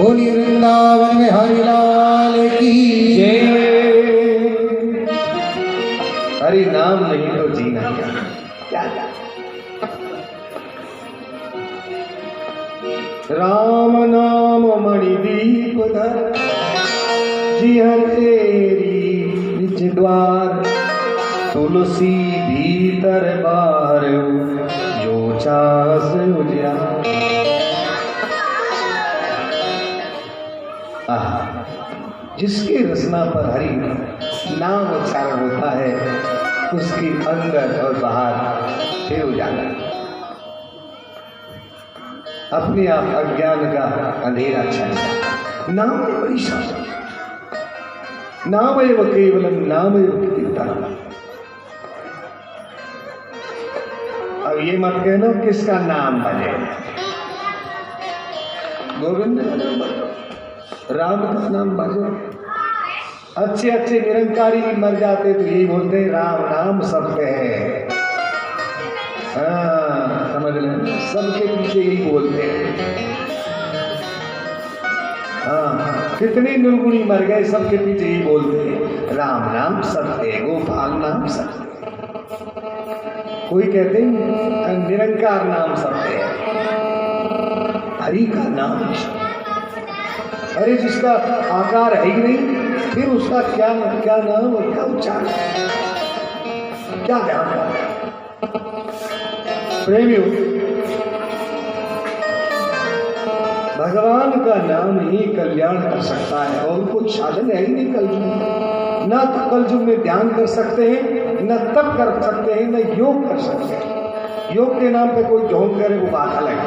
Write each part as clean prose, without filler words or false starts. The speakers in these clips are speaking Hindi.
बोलिए वृंदावन में हरि लाल की जय। हरि नाम नहीं तो जीना क्या। राम नाम मणिदीप धर जिहर तेरी निज द्वार। तुलसी भीतर बाहर जो चास उजियार। जिसकी रचना पर हरि नाम उच्चारण होता है उसकी अंदर और बाहर फिर उजाला। अपने आप अज्ञान का अंधेरा छाया। नाम है बड़ी शासन। नाम एव केवलम नाम एव कीर्तनम। अब ये मत कहना किसका नाम भजे। गोविंद का नाम भजो, राम का नाम भजो। अच्छे अच्छे निरंकारी भी मर जाते तो यही बोलते हैं राम नाम सबके है। हाँ समझ लें, सबके पीछे यही बोलते हैं। हाँ कितने निर्गुणी मर गए सबके पीछे यही बोलते हैं राम नाम सत्य, गोपाल नाम सत्य। कोई कहते हैं निरंकार नाम सत्य है, हरि का नाम। अरे जिसका आकार है ही नहीं फिर उसका क्या नाम और क्या उच्चारण, क्या ध्यान। प्रेमियों, भगवान का नाम ही कल्याण कर सकता है और कुछ साधन है ही नहीं कलयुग में। न तो कलयुग में ध्यान कर सकते हैं, न तप कर सकते हैं, न योग कर सकते हैं। योग के नाम पे कोई ढोंग करे वो बात अलग है।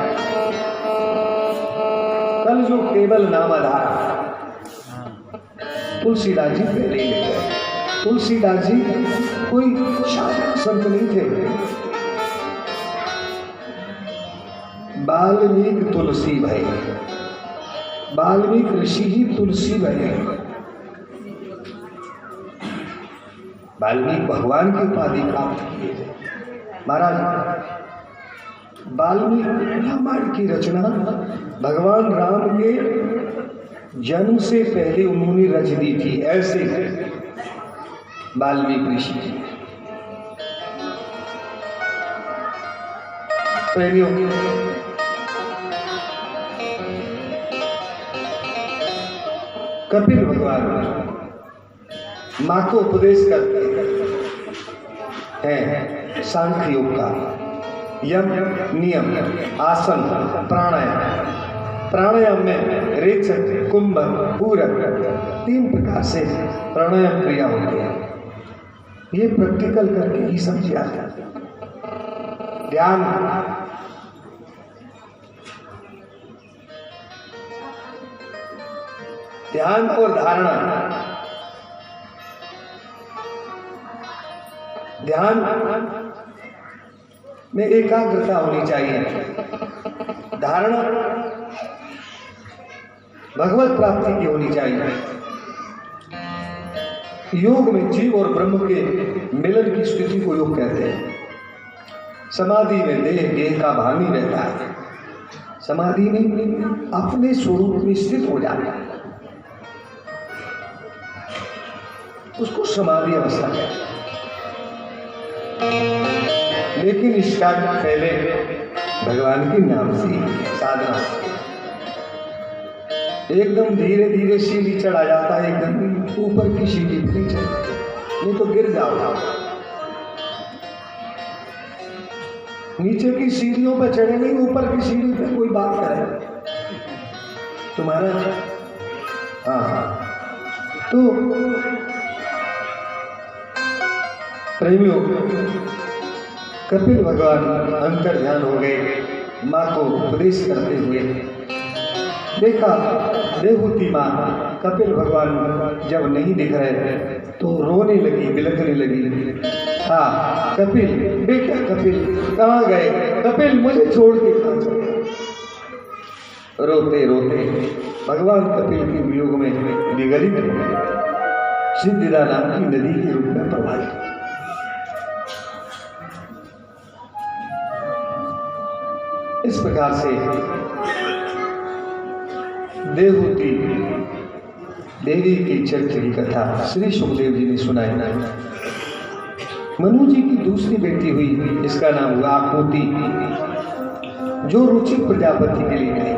कलयुग केवल नाम आधार। तुलसीदास जी पहले ही लिख गए। तुलसीदास जी कोई साधक संत नहीं थे। वाल्मीकि तुलसी भय, वाल्मीकि ऋषि ही तुलसी भय। वाल्मीकि भगवान की उपाधि प्राप्त किए थे। महाराज वाल्मीकि रामायण की रचना भगवान राम के जन्म से पहले उन्होंने रच दी थी। ऐसे वाल्मीकि ऋषि जी। प्रेमियों, कपिल भगवान मां को उपदेश करते हैं सांख्य योग का। यम नियम, आसन, प्राणायाम। प्राणायाम में रेचक, कुंभक, पूरक 3 प्रकार से प्राणायाम क्रिया होती है। ये प्रैक्टिकल करके ही समझ आता है। ध्यान, ध्यान और धारणा। ध्यान में एकाग्रता होनी चाहिए। धारणा भगवत प्राप्ति की होनी चाहिए। योग में जीव और ब्रह्म के मिलन की स्थिति को योग कहते हैं। समाधि में देह का भान ही रहता है। समाधि में अपने स्वरूप में स्थित हो जाता है, उसको समाधि अवस्था कहते हैं। लेकिन इसका पहले भगवान के नाम से साधना, एकदम धीरे धीरे सीढ़ी चढ़ा जाता है। एकदम ऊपर की सीढ़ी नहीं चढ़ती, नहीं तो गिर जाओ। नीचे की सीढ़ियों पर चढ़े नहीं, ऊपर की सीढ़ी पे कोई बात करे तुम्हारा। हाँ तो प्रेमियों, कपिल भगवान अंतर ध्यान हो गए। माँ को उपदेश करते हुए देखा देवहूति माँ कपिल भगवान जब नहीं दिख रहे थे तो रोने लगी, बिलखने लगी। हाँ कपिल, बेटा कपिल कहाँ गए? कपिल मुझे छोड़ के कहाँ चले? रोते रोते भगवान कपिल के वियोग में विगलित हो गए। सिद्धिदा नाम की नदी के रूप में प्रवाहित। इस प्रकार से देवहूति देवी की चरित्र की कथा श्री सुखदेव जी ने सुनाई। मनु जी की दूसरी बेटी हुई, इसका नाम हुआ आकृति, जो रुचि प्रजापति के लिए गई।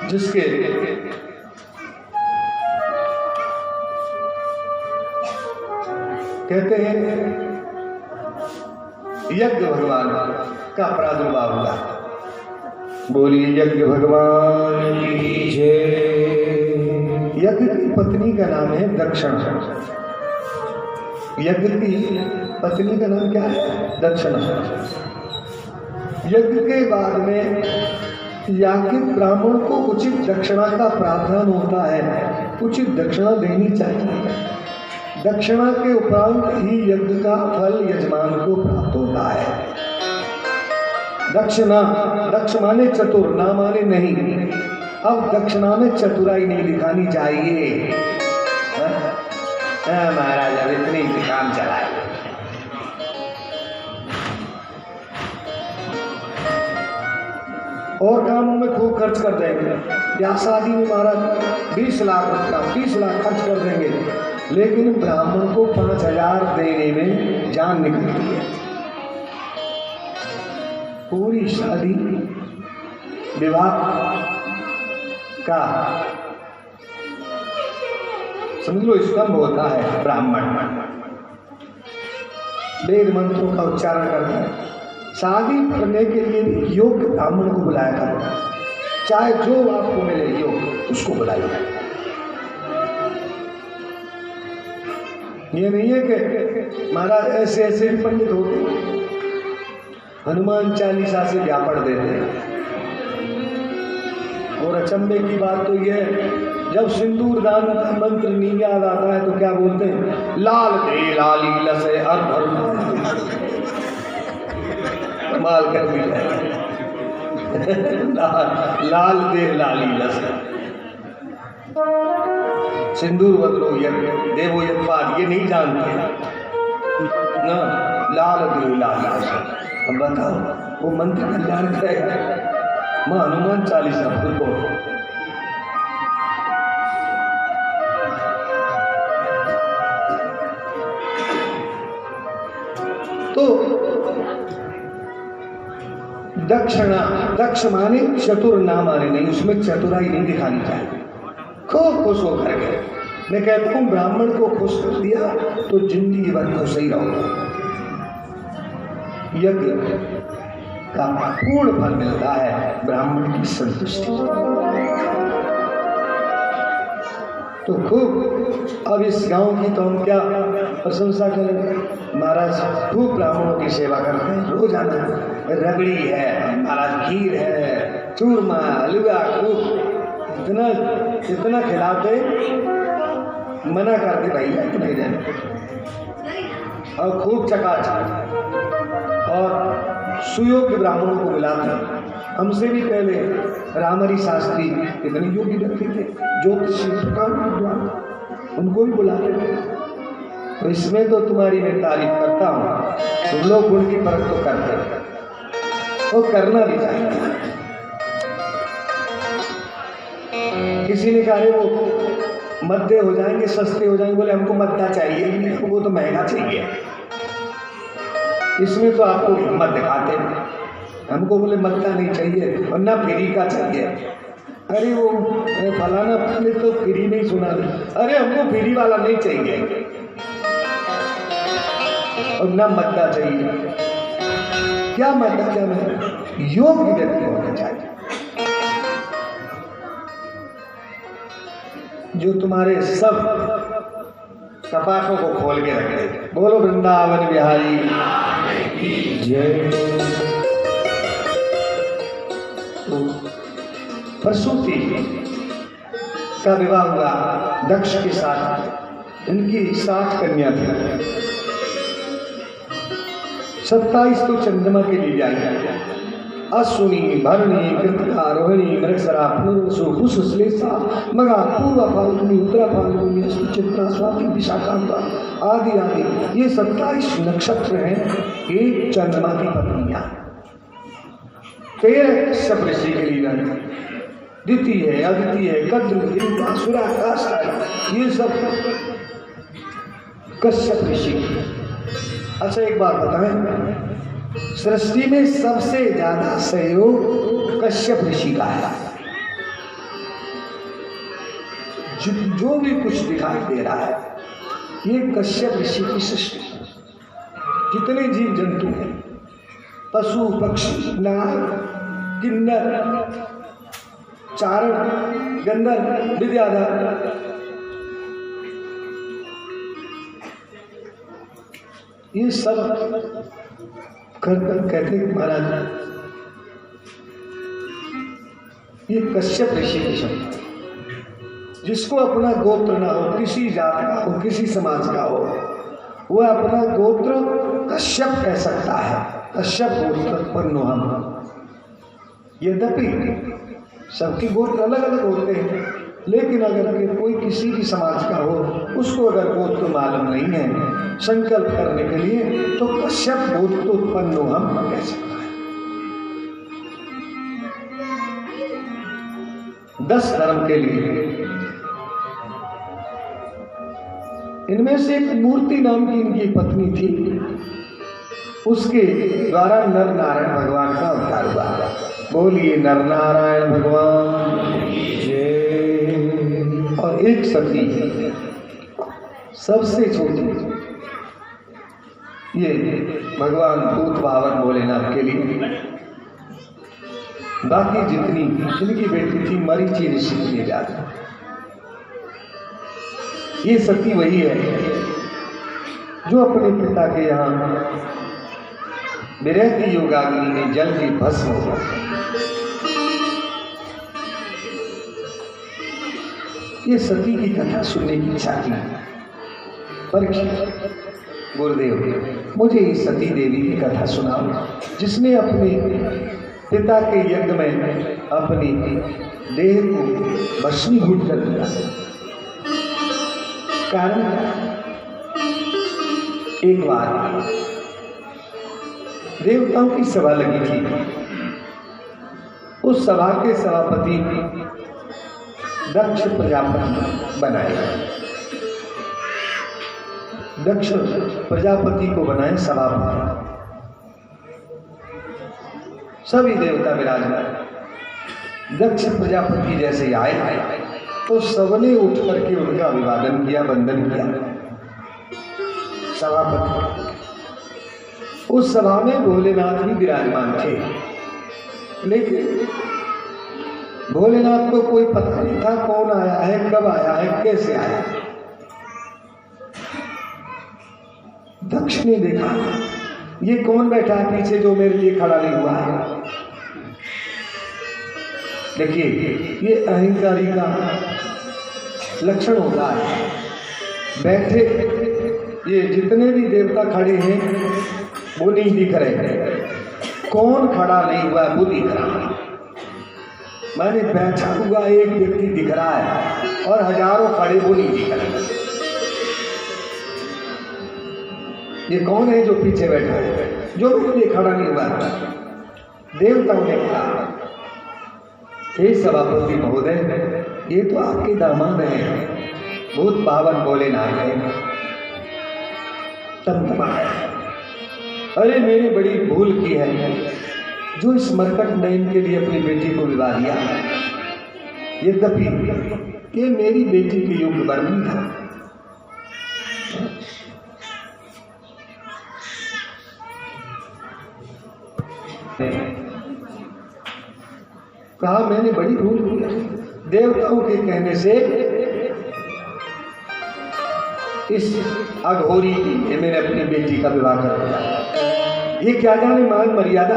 जिसके कहते हैं यज्ञ भगवान का प्रादुर्भाव हुआ। बोलिए यज्ञ भगवान की जय। यज्ञ की पत्नी का नाम है दक्षिणा। यज्ञ की पत्नी का नाम क्या है? दक्षिणा। यज्ञ के बाद में याज्ञिक ब्राह्मण को उचित दक्षिणा का प्रावधान होता है, उचित दक्षिणा देनी चाहिए। दक्षिणा के उपरांत ही यज्ञ का फल यजमान को प्राप्त होता है। दक्षिणा, दक्ष माने चतुर, ना माने नहीं। अब दक्षिणा में चतुराई नहीं दिखानी चाहिए। महाराज अब इतनी काम चलाए। और कामों में खूब खर्च कर देंगे, या शादी में महाराज 20 लाख रुपया 30 लाख खर्च कर देंगे, लेकिन ब्राह्मण को 5,000 देने में जान निकलती है। पूरी शादी विवाह का समझ लो स्तंभ होता है ब्राह्मण। वेद मंत्रों का उच्चारण करता है। शादी करने के लिए योग्य ब्राह्मण को बुलाया करता है, चाहे जो आपको मिले योग्य उसको बुलाइए। ये नहीं है कि महाराज ऐसे ऐसे भी पंडित होते हनुमान चालीसा से व्यापड़ देते हैं। और अचंभे की बात तो यह, जब सिंदूर दान का मंत्र नहीं याद आता है तो क्या बोलते हैं? लाल दे लाली लसे हर कमाल कर दिया। लाल दे लाली लसे सिंदूर बदलो यज्ञ देवो यज्ञपाद, ये नहीं जानते ना। लाल दे लाली लसे। अब बताओ वो मंत्र कल्याण करेगा? मां हनुमान चालीसा को तो दक्षिणा, दक्ष माने चतुर, ना माने नहीं, उसमें चतुराई नहीं दिखानी चाहिए। खूब खुश होकर के, मैं कहता हूं ब्राह्मण को खुश कर दिया तो जिंदगी भर खुश ही रहोगे। यज्ञ का पूर्ण फल मिलता है ब्राह्मण की संतुष्टि। तो खूब, अब इस गांव की तो हम क्या प्रशंसा करें। महाराज खूब ब्राह्मणों की सेवा करते हैं, रोजाना रबड़ी है महाराज, खीर है, चूरमा, हलवा, खूब इतना इतना खिलाते, मना करते भैया कि नहीं देने, और खूब चकाचक और सुयोग्य ब्राह्मणों को बुलाते हैं। हमसे भी पहले रामहरि शास्त्री कितने योग्य व्यक्ति थे, ज्योतिषी प्रकार विद्वान, उनको भी बुलाते थे। तो इसमें तो तुम्हारी मैं तारीफ करता हूँ, तुम लोग गुण की परख तो करते हो और करना भी चाहिए। किसी ने कहा वो मद्दे हो जाएंगे, सस्ते हो जाएंगे, बोले हमको मद्दा चाहिए ही नहीं, वो तो महंगा चाहिए। इसमें तो आपको हिम्मत दिखाते हैं, हमको बोले मद्दा नहीं चाहिए और ना फ्री का चाहिए। अरे वो फलाना ने तो फ्री नहीं सुना, अरे हमको फ्री वाला नहीं चाहिए और ना मद्दा चाहिए। क्या मद्दा, क्या मैं योग्य व्यक्ति होना चाहिए, जो तुम्हारे सब कपाटों को खोल के रखे। बोलो वृंदावन बिहारी जय। तो प्रसूति का विवाह हुआ दक्ष के साथ। इनकी 7 कन्या थी। 27 तो चंद्रमा के लिए आई। अश्विनी, भरणी, कृतिका, रोहिणी, मृगशरा, पुनर्वसु, पुष्यश्लेषा, मघा, पूर्वा फाल्गुनी, उत्तरा फाल्गुनी, अश्विनी, चित्रा, स्वाति, विशाखांता आदि आदि, ये 27 नक्षत्र हैं एक चंद्रमा की पत्नियां। 13 कश्यप ऋषि के लीला, द्वितीय, अद्वितीय, कद्र, इंद्र, सुरा, काष्ठ, ये सब कश्यप ऋषि। अच्छा एक बात बताएं, सृष्टि में सबसे ज्यादा सहयोग कश्यप ऋषि का है। जो भी कुछ दिखाई दे रहा है ये कश्यप ऋषि की सृष्टि। जितने जीव जंतु हैं, पशु पक्षी, नाग, किन्नर, चारण, गंधर्व, विद्याधर, ये सब कहते हैं महाराज ये कश्यप ऋषि के शब्द। जिसको अपना गोत्र ना हो, किसी जात का हो, किसी समाज का हो, वह अपना गोत्र कश्यप कह सकता है। कश्यप गोत्रोत्पन्नो हम। यद्यपि सबके गोत्र अलग अलग होते हैं, लेकिन अगर कोई किसी भी समाज का हो, उसको अगर गोत्र मालूम नहीं है संकल्प करने के लिए, तो कश्यप गोत्रोत्पन्नो हम कह सकते हैं। 10 धर्म के लिए इनमें से एक मूर्ति नाम की इनकी पत्नी थी, उसके द्वारा नर नारायण भगवान का अवतार हुआ। बोलिए नर नारायण भगवान जय। और एक सती सबसे छोटी, ये भगवान भूत भावन भोलेनाथ के लिए। बाकी जितनी इनकी बेटी थी मरीचि ऋषि के लिए जाती। ये सती वही है जो अपने पिता के यहाँ विरह की योगाग्नि में जल की भस्म हो गई। ये सती की कथा सुनने की इच्छा की परीक्षित गुरुदेव, मुझे इस सती देवी की कथा सुनाओ, जिसने अपने पिता के यज्ञ में अपनी देह को भस्मीभूत कर दिया। कारण एक बार देवताओं की सभा लगी थी। उस सभा के सभापति दक्ष प्रजापति बनाए। दक्ष प्रजापति को बनाए सभापति। सभी देवता विराजमान। दक्ष प्रजापति जैसे आए तो सबने उठ करके उनका अभिवादन किया, वंदन किया। सभापति, उस सभा में भोलेनाथ भी विराजमान थे, लेकिन भोलेनाथ को कोई पता नहीं था कौन आया है, कब आया है, कैसे आया। दक्ष ने देखा ये कौन बैठा है पीछे जो मेरे लिए खड़ा नहीं हुआ है। देखिए ये अहंकारी का लक्षण होता है। बैठे ये जितने भी देवता खड़े हैं वो नहीं दिख रहे, कौन खड़ा नहीं हुआ वो दिख रहा। मैंने बैठा हुआ एक व्यक्ति दिख रहा है और हजारों खड़े वो नहीं दिख रहे। ये कौन है जो पीछे बैठा है, जो मेरे लिए खड़ा नहीं हुआ। देवताओं ने कहा हे सभापति महोदय, ये तो आपके दामाद हैं, भूत पावन भोलेनाथ है। अरे मैंने बड़ी भूल की है जो इस मरकट नयन के लिए अपनी बेटी को विवाह दिया। यद्यपि ये मेरी बेटी के योग्य वर नहीं था। कहा मैंने बड़ी भूल की। देवताओं के कहने से इस अघोरी की मैंने अपनी बेटी का विवाह कर दिया। ये क्या जाने मान मर्यादा,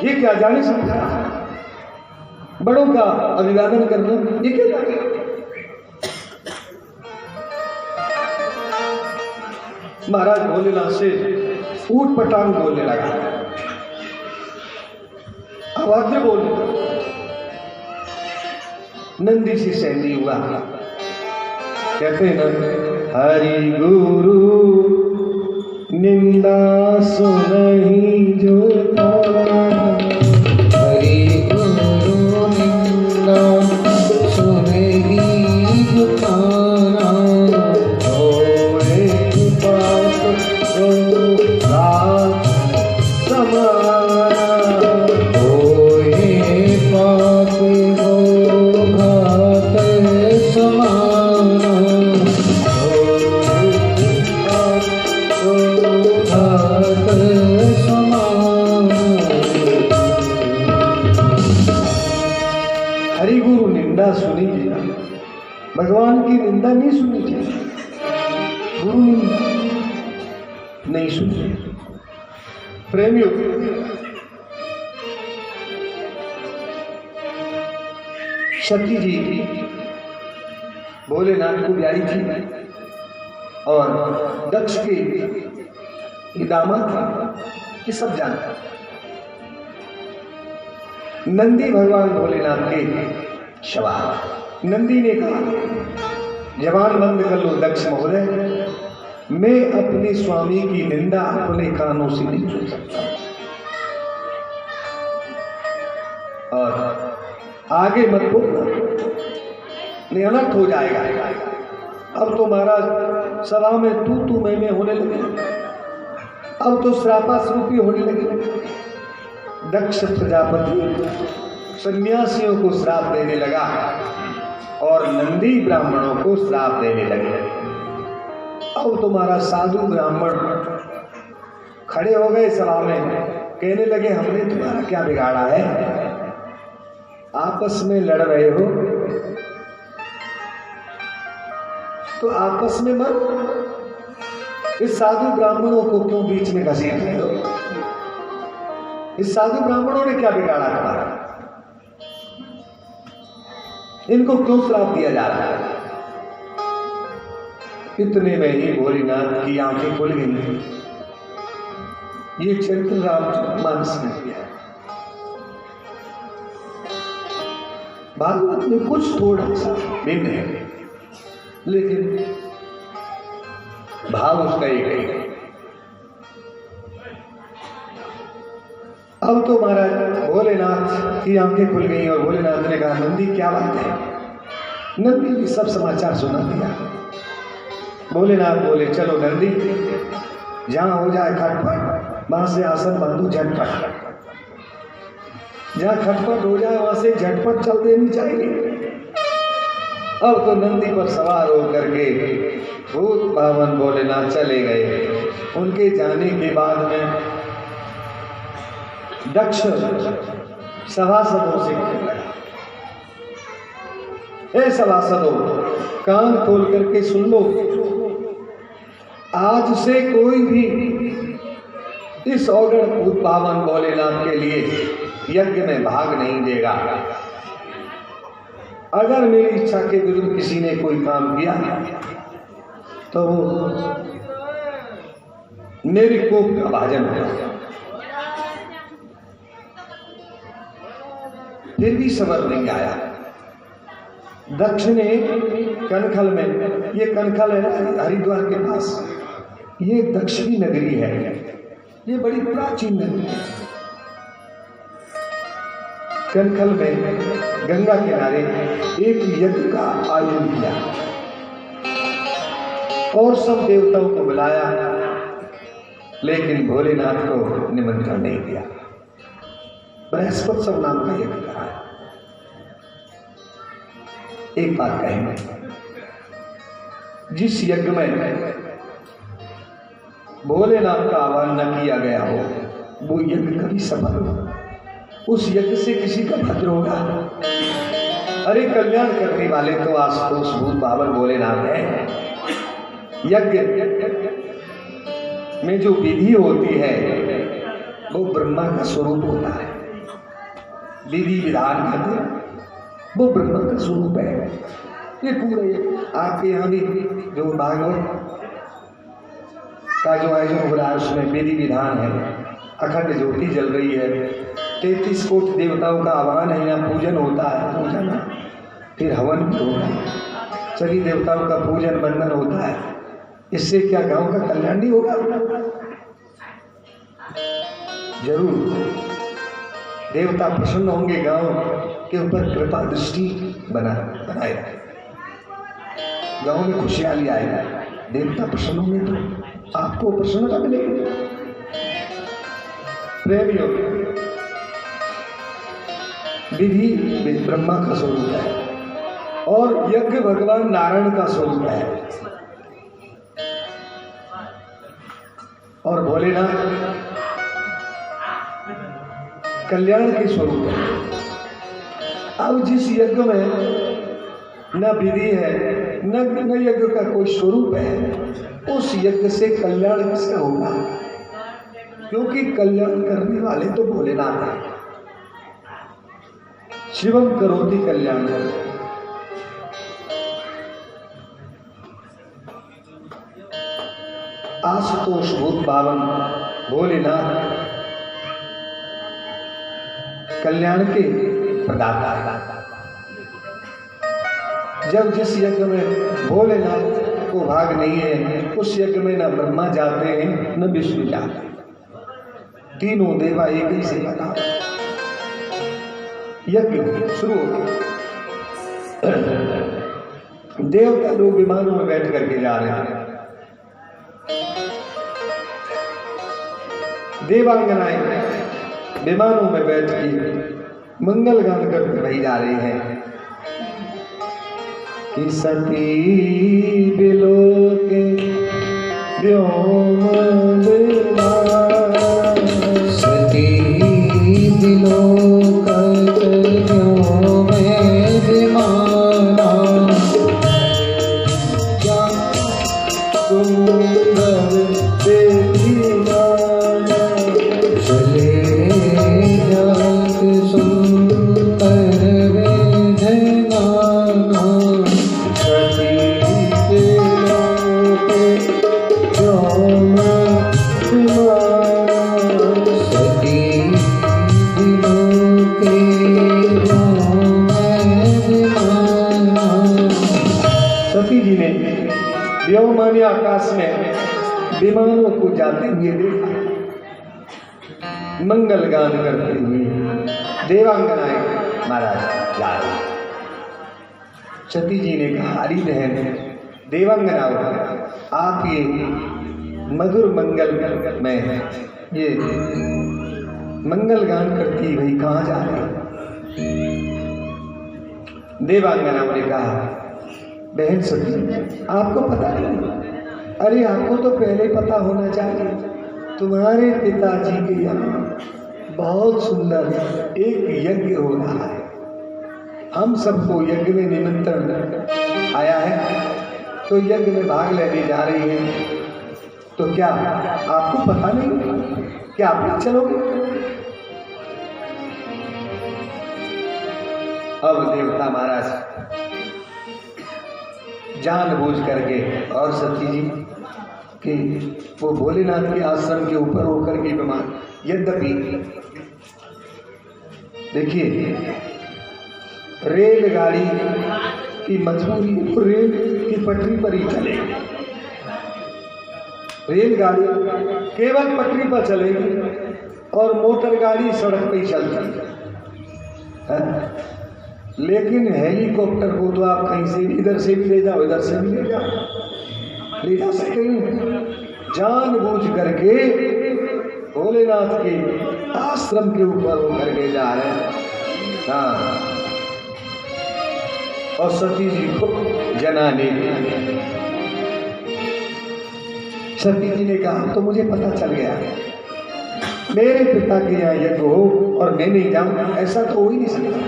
ये क्या जाने सकता, बड़ों का अभिवादन करना, ये क्या जाने। महाराज भोलेनाथ से ऊट पटांग बोलने लगा, अभद्र बोलने लगा। नंदी से सहनी हुआ। कहते न हरि गुरु निंदा सुनहि जो घात समाना होए पाप गो घात समाना घात समाना। हरि गुरु निंदा सुनी चाहिए, भगवान की निंदा नहीं सुनी चाहिए, गुरु निंदा नहीं सुनी। प्रेमियों, सती जी भोलेनाथ को ब्याही थी और दक्ष के ये दामाद था, ये सब जानता। नंदी भगवान भोलेनाथ के सवाल। नंदी ने कहा, जबान बंद कर लो दक्ष महोदय, मैं अपने स्वामी की निंदा अपने कानों से नहीं सुन सकता और आगे मत बोलना, नहीं अनर्थ हो जाएगा। अब तो महाराज सभा में तू मैं होने लगे, अब तो श्रापाश्रूपी होने लगे। दक्ष प्रजापति सन्यासियों को श्राप देने लगा और नंदी ब्राह्मणों को श्राप देने लगे। अब तुम्हारा साधु ब्राह्मण खड़े हो गए सभा में, कहने लगे हमने तुम्हारा क्या बिगाड़ा है, आपस में लड़ रहे हो तो आपस में मत, इस साधु ब्राह्मणों को क्यों बीच में घसीट रहे हो? इस साधु ब्राह्मणों ने क्या बिगाड़ा तुम्हारा, इनको क्यों श्राप दिया जा रहा है? इतने में ही भोलेनाथ की आंखें खुल गई। ये चरित्र रामचरितमानस में किया। भागवत में कुछ थोड़ा सा भिन्न है, लेकिन भाव उसका एक है। अब तो महाराज भोलेनाथ की आंखें खुल गई और भोलेनाथ ने कहा, नंदी क्या बात है? नंदी ने सब समाचार सुना दिया। भोलेनाथ बोले, चलो नंदी, जहां हो जाए खटपट वहां से आसन बांधो झटपट, जहां खटपट हो जाए वहां से झटपट चल देनी चाहिए। अब तो नंदी पर सवार होकर के भूत पावन भोलेनाथ चले गए। उनके जाने के बाद में दक्ष सभासदों से कहने लगा, ए सभासदों, कान खोल करके सुन लो, आज से कोई भी इस औगण भूत पावन भोलेनाथ के लिए यज्ञ में भाग नहीं देगा। अगर मेरी इच्छा के विरुद्ध किसी ने कोई काम किया तो वो मेरे कोप का भाजन होगा। फिर भी समझ नहीं आया। दक्ष ने कनखल में, ये कनखल है हरिद्वार के पास, ये दक्ष की नगरी है, ये बड़ी प्राचीन नगरी है। कनखल में गंगा किनारे एक यज्ञ का आयोजन किया और सब देवताओं को बुलाया, लेकिन भोलेनाथ को निमंत्रण नहीं दिया। बृहस्पति नाम का यज्ञ कराया। एक बात कहेंगे, जिस यज्ञ में भोलेनाथ का आह्वान न किया गया हो वो यज्ञ कभी सफल हो, उस यज्ञ से किसी का भद्र होगा। अरे कल्याण करने वाले तो आशुतोष भूत पावन भोलेनाथ है। यज्ञ में जो विधि होती है वो ब्रह्मा का स्वरूप होता है। विधि विधान करते हैं वो ब्रह्मा का स्वरूप है। ये पूरे आपके यहाँ भी जो भागवत का जो आयोजन हो रहा है उसमें विधि विधान है, अखंड ज्योति जल रही है, 33 कोटि देवताओं का आह्वान है, यहाँ पूजन होता है, पूजन फिर हवन भी होता है, सभी देवताओं का पूजन बंधन होता है। इससे क्या गांव का कल्याण नहीं होगा? जरूर देवता प्रसन्न होंगे, गांव के ऊपर कृपा दृष्टि बनाए, गांव में खुशहाली आएगा, देवता प्रसन्न होंगे तो आपको प्रसन्नता मिलेगी। प्रेमियों, विधि ब्रह्मा का स्वरूप है और यज्ञ भगवान नारायण का स्वरूप है और भोलेनाथ कल्याण के स्वरूप है। अब जिस यज्ञ में न विधि है न यज्ञ का कोई स्वरूप है, उस यज्ञ से कल्याण किसका होगा? क्योंकि कल्याण करने वाले तो भोलेनाथ है। शिवम करोति कल्याण। आशुतोष भूत पावन भोलेनाथ कल्याण के प्रदाता है। जब जिस यज्ञ में भोलेनाथ को भाग नहीं है, उस यज्ञ में न ब्रह्मा जाते हैं न विष्णु जाते हैं, तीनों देवा एक ही से लगा। यज्ञ शुरू हो गया। देवता लोग विमानों में बैठ करके जा रहे हैं। देवांगनाएं विमानों में बैठ के मंगल गान करके वही जा रहे हैं कि सती बिलोके व्योम विमान, सती बिलोकत व्योम विमाना, क्या सुंदर देवीमान, चले जात सुंदर वेदनाना, सती बिलोके व्योम विमान। सती बिलोके व्योम विमाना। सती जी ने व्योमानी आकाश में विमानों को जाते हुए देखा, मंगल गान करते हुए देवांगनाएं महाराज जा रही। सती जी ने कहा, हरी बहन देवांगनाओं, आप ये मधुर मंगल में ये मंगल गान करती हुई कहाँ जा रही? देवांगनाओं ने कहा, बहन सती, आपको पता नहीं? अरे आपको तो पहले पता होना चाहिए, तुम्हारे पिताजी के यहाँ बहुत सुंदर एक यज्ञ हो रहा है। हम सबको यज्ञ में निमंत्रण आया है, तो यज्ञ में भाग लेने जा रही हैं। तो क्या आपको पता नहीं? क्या आप भी चलोगे? अब देवता महाराज जानबूझ करके और सती जी कि वो भोलेनाथ के आश्रम के ऊपर होकर के विमान, यद्यपि देखिए रेलगाड़ी की मजबूरी, वो रेल की पटरी पर ही चलेगी। रेलगाड़ी केवल पटरी पर चलेगी और मोटर गाड़ी सड़क पर ही चलती है। लेकिन हेलीकॉप्टर को तो आप कहीं से इधर से भी ले जाओ, इधर से भी ले जा सकते हैं। जानबूझ करके भोलेनाथ के आश्रम के ऊपर होकर के जा रहे हैं। हाँ, और सती जी को जनाने, सती जी ने कहा, तो मुझे पता चल गया मेरे पिता के यहाँ यज्ञ हो और मैं नहीं जाऊं, ऐसा तो हो ही नहीं सकता।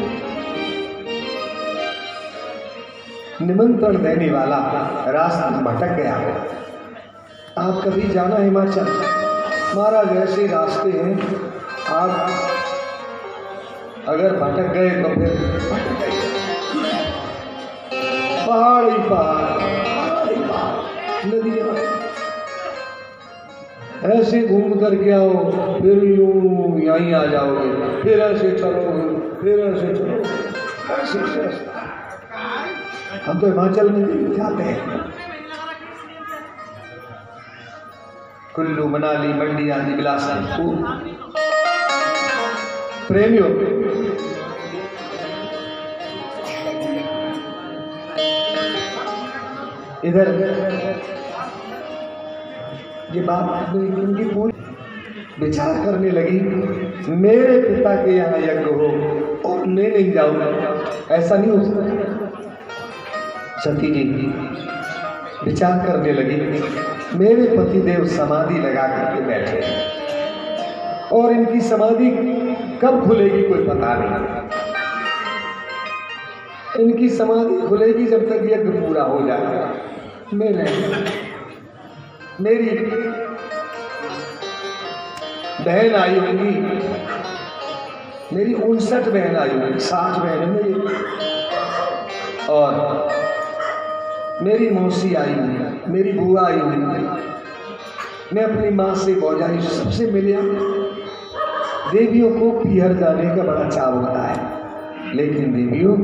निमंत्रण देने वाला रास्ते में भटक गया। आप कभी जाना हिमाचल, महाराज ऐसे रास्ते हैं, आप अगर भटक गए तो फिर भटक गए। पहाड़ ही पहाड़, नदियां, ऐसे घूम करके आओ, फिर यूं यहीं आ जाओगे, फिर ऐसे चलोगे, फिर ऐसे चलोगे, ऐसे। हम तो हिमाचल में जाते हैं, कुल्लू, मनाली, मंडी आदि बिलासपुर। प्रेमियों, इधर ये बात इनकी पूरी विचार करने लगी, मेरे पिता के यहाँ यज्ञ हो और मैं नहीं जाऊंगा, ऐसा नहीं हो सकता। सती जी विचार करने लगी, मेरे पतिदेव समाधि लगा करके बैठे और इनकी समाधि कब खुलेगी कोई पता नहीं। इनकी समाधि खुलेगी जब तक यज्ञ पूरा हो जाएगा। मेरी बहन आई होंगी, मेरी 59 बहन आई होंगी, 60 बहन है मेरी, और मेरी मौसी आई हुई, मेरी बुआ आई हुई। मैं अपनी माँ से भौजाई सबसे मिलिया। देवियों को पीहर जाने का बड़ा चाव होता है, लेकिन देवियों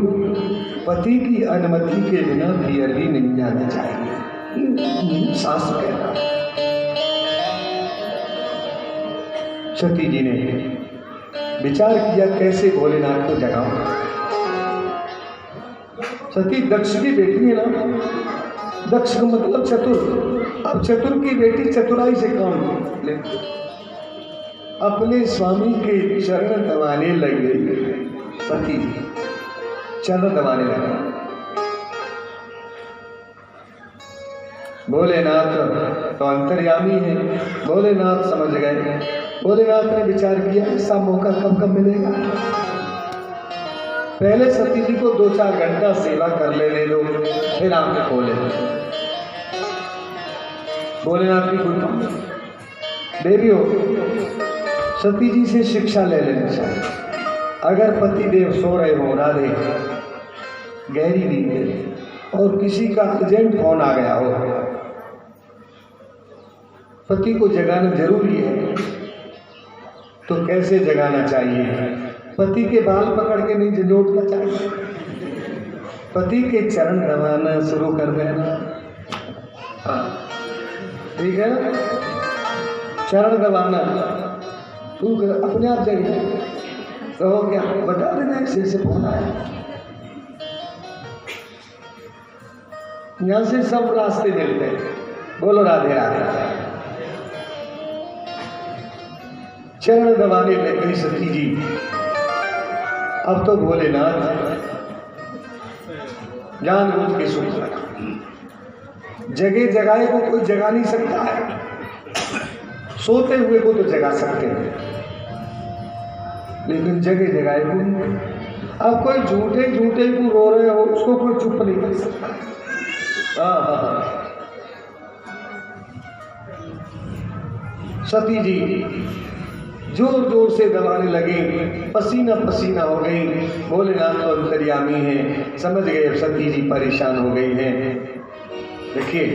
पति की अनुमति के बिना पीहर भी नहीं जाना चाहिए, शास्त्र कहता है। सती जी ने विचार किया कैसे भोलेनाथ को जगाऊं। सती दक्ष की बेटी है ना, दक्ष का मतलब चतुर। अब चतुर की बेटी चतुराई से काम ले, अपने स्वामी के चरण दबाने लगे। सती चरण दबाने लगे। भोलेनाथ तो अंतर्यामी है, भोलेनाथ समझ गए। भोलेनाथ ने विचार किया ऐसा मौका कब कब मिलेगा, पहले सती जी को 2-4 घंटा सेवा कर लेने दो, फिर आंखें खोले। भोलेनाथ की कोई काम नहीं। देवियों सती जी से शिक्षा ले लेना चाहिए। अगर पति देव सो रहे हो, राधे गहरी नींद है और किसी का अर्जेंट फोन आ गया हो, पति को जगाना जरूरी है, तो कैसे जगाना चाहिए? पति के बाल पकड़ के नहीं झंझोटना चाहिए, पति के चरण दबाना शुरू कर देना। ठीक है, चरण दबाना शुरू कर, अपने आप जाइए। कहो क्या बता देना ऐसे फोन आया। यहां से सब रास्ते मिलते हैं। बोलो राधे राधे। चरण दबाने में गई सती जी। अब तो भोलेनाथ जानबूझ के सुख लगा। जगह जगाए को कोई जगा नहीं सकता है, सोते हुए को तो जगा सकते हैं, लेकिन जगह जगाए को नहीं। अब कोई झूठे झूठे को रो रहे हो, उसको कोई चुप नहीं कर सकता। सती जी जोर जोर से दबाने लगे, पसीना पसीना हो गई। भोलेनाथ तो अंतर्यामी है, समझ गए सती जी परेशान हो गई हैं। देखिए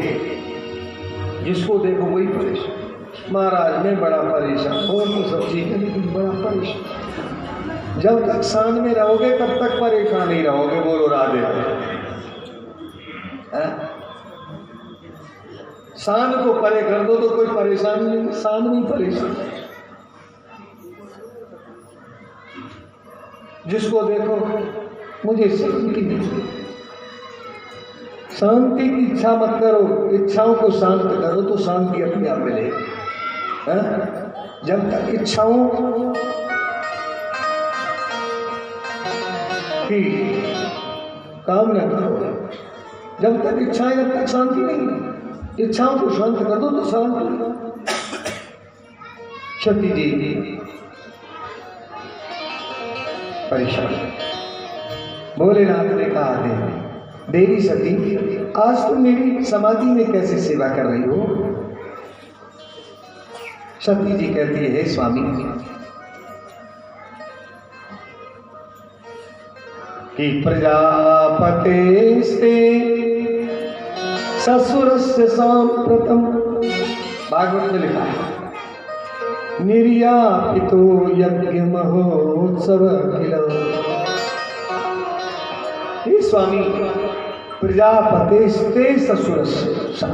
जिसको देखो वही परेशान। महाराज मैं बड़ा परेशान, और तो सब ठीक है लेकिन बड़ा परेशान। जब तक शान में रहोगे तब तक परेशान ही रहोगे। बोलो राधे। शान को परे कर दो तो कोई परेशान नहीं, शान में परेशान। जिसको देखो मुझे शांति नहीं, शांति की इच्छा मत करो, इच्छाओं को शांत करो तो शांति अपने आप मिलेगी। जब तक इच्छाओं की काम न करो, जब तक इच्छाएं, जब तक शांति नहीं। इच्छाओं को शांत कर दो तो शांति। सती जी परेशान। भोलेनाथ ने कहा देवी सती आज तुम मेरी समाधि में कैसे सेवा कर रही हो? सती जी कहती है स्वामी कि प्रजापते से ससुरस्य सांप्रतम, भागवत में लिखा है, निर्यापितो यज्ञ महोत्सव अखिल। हे स्वामी प्रजापते ससुरस्य,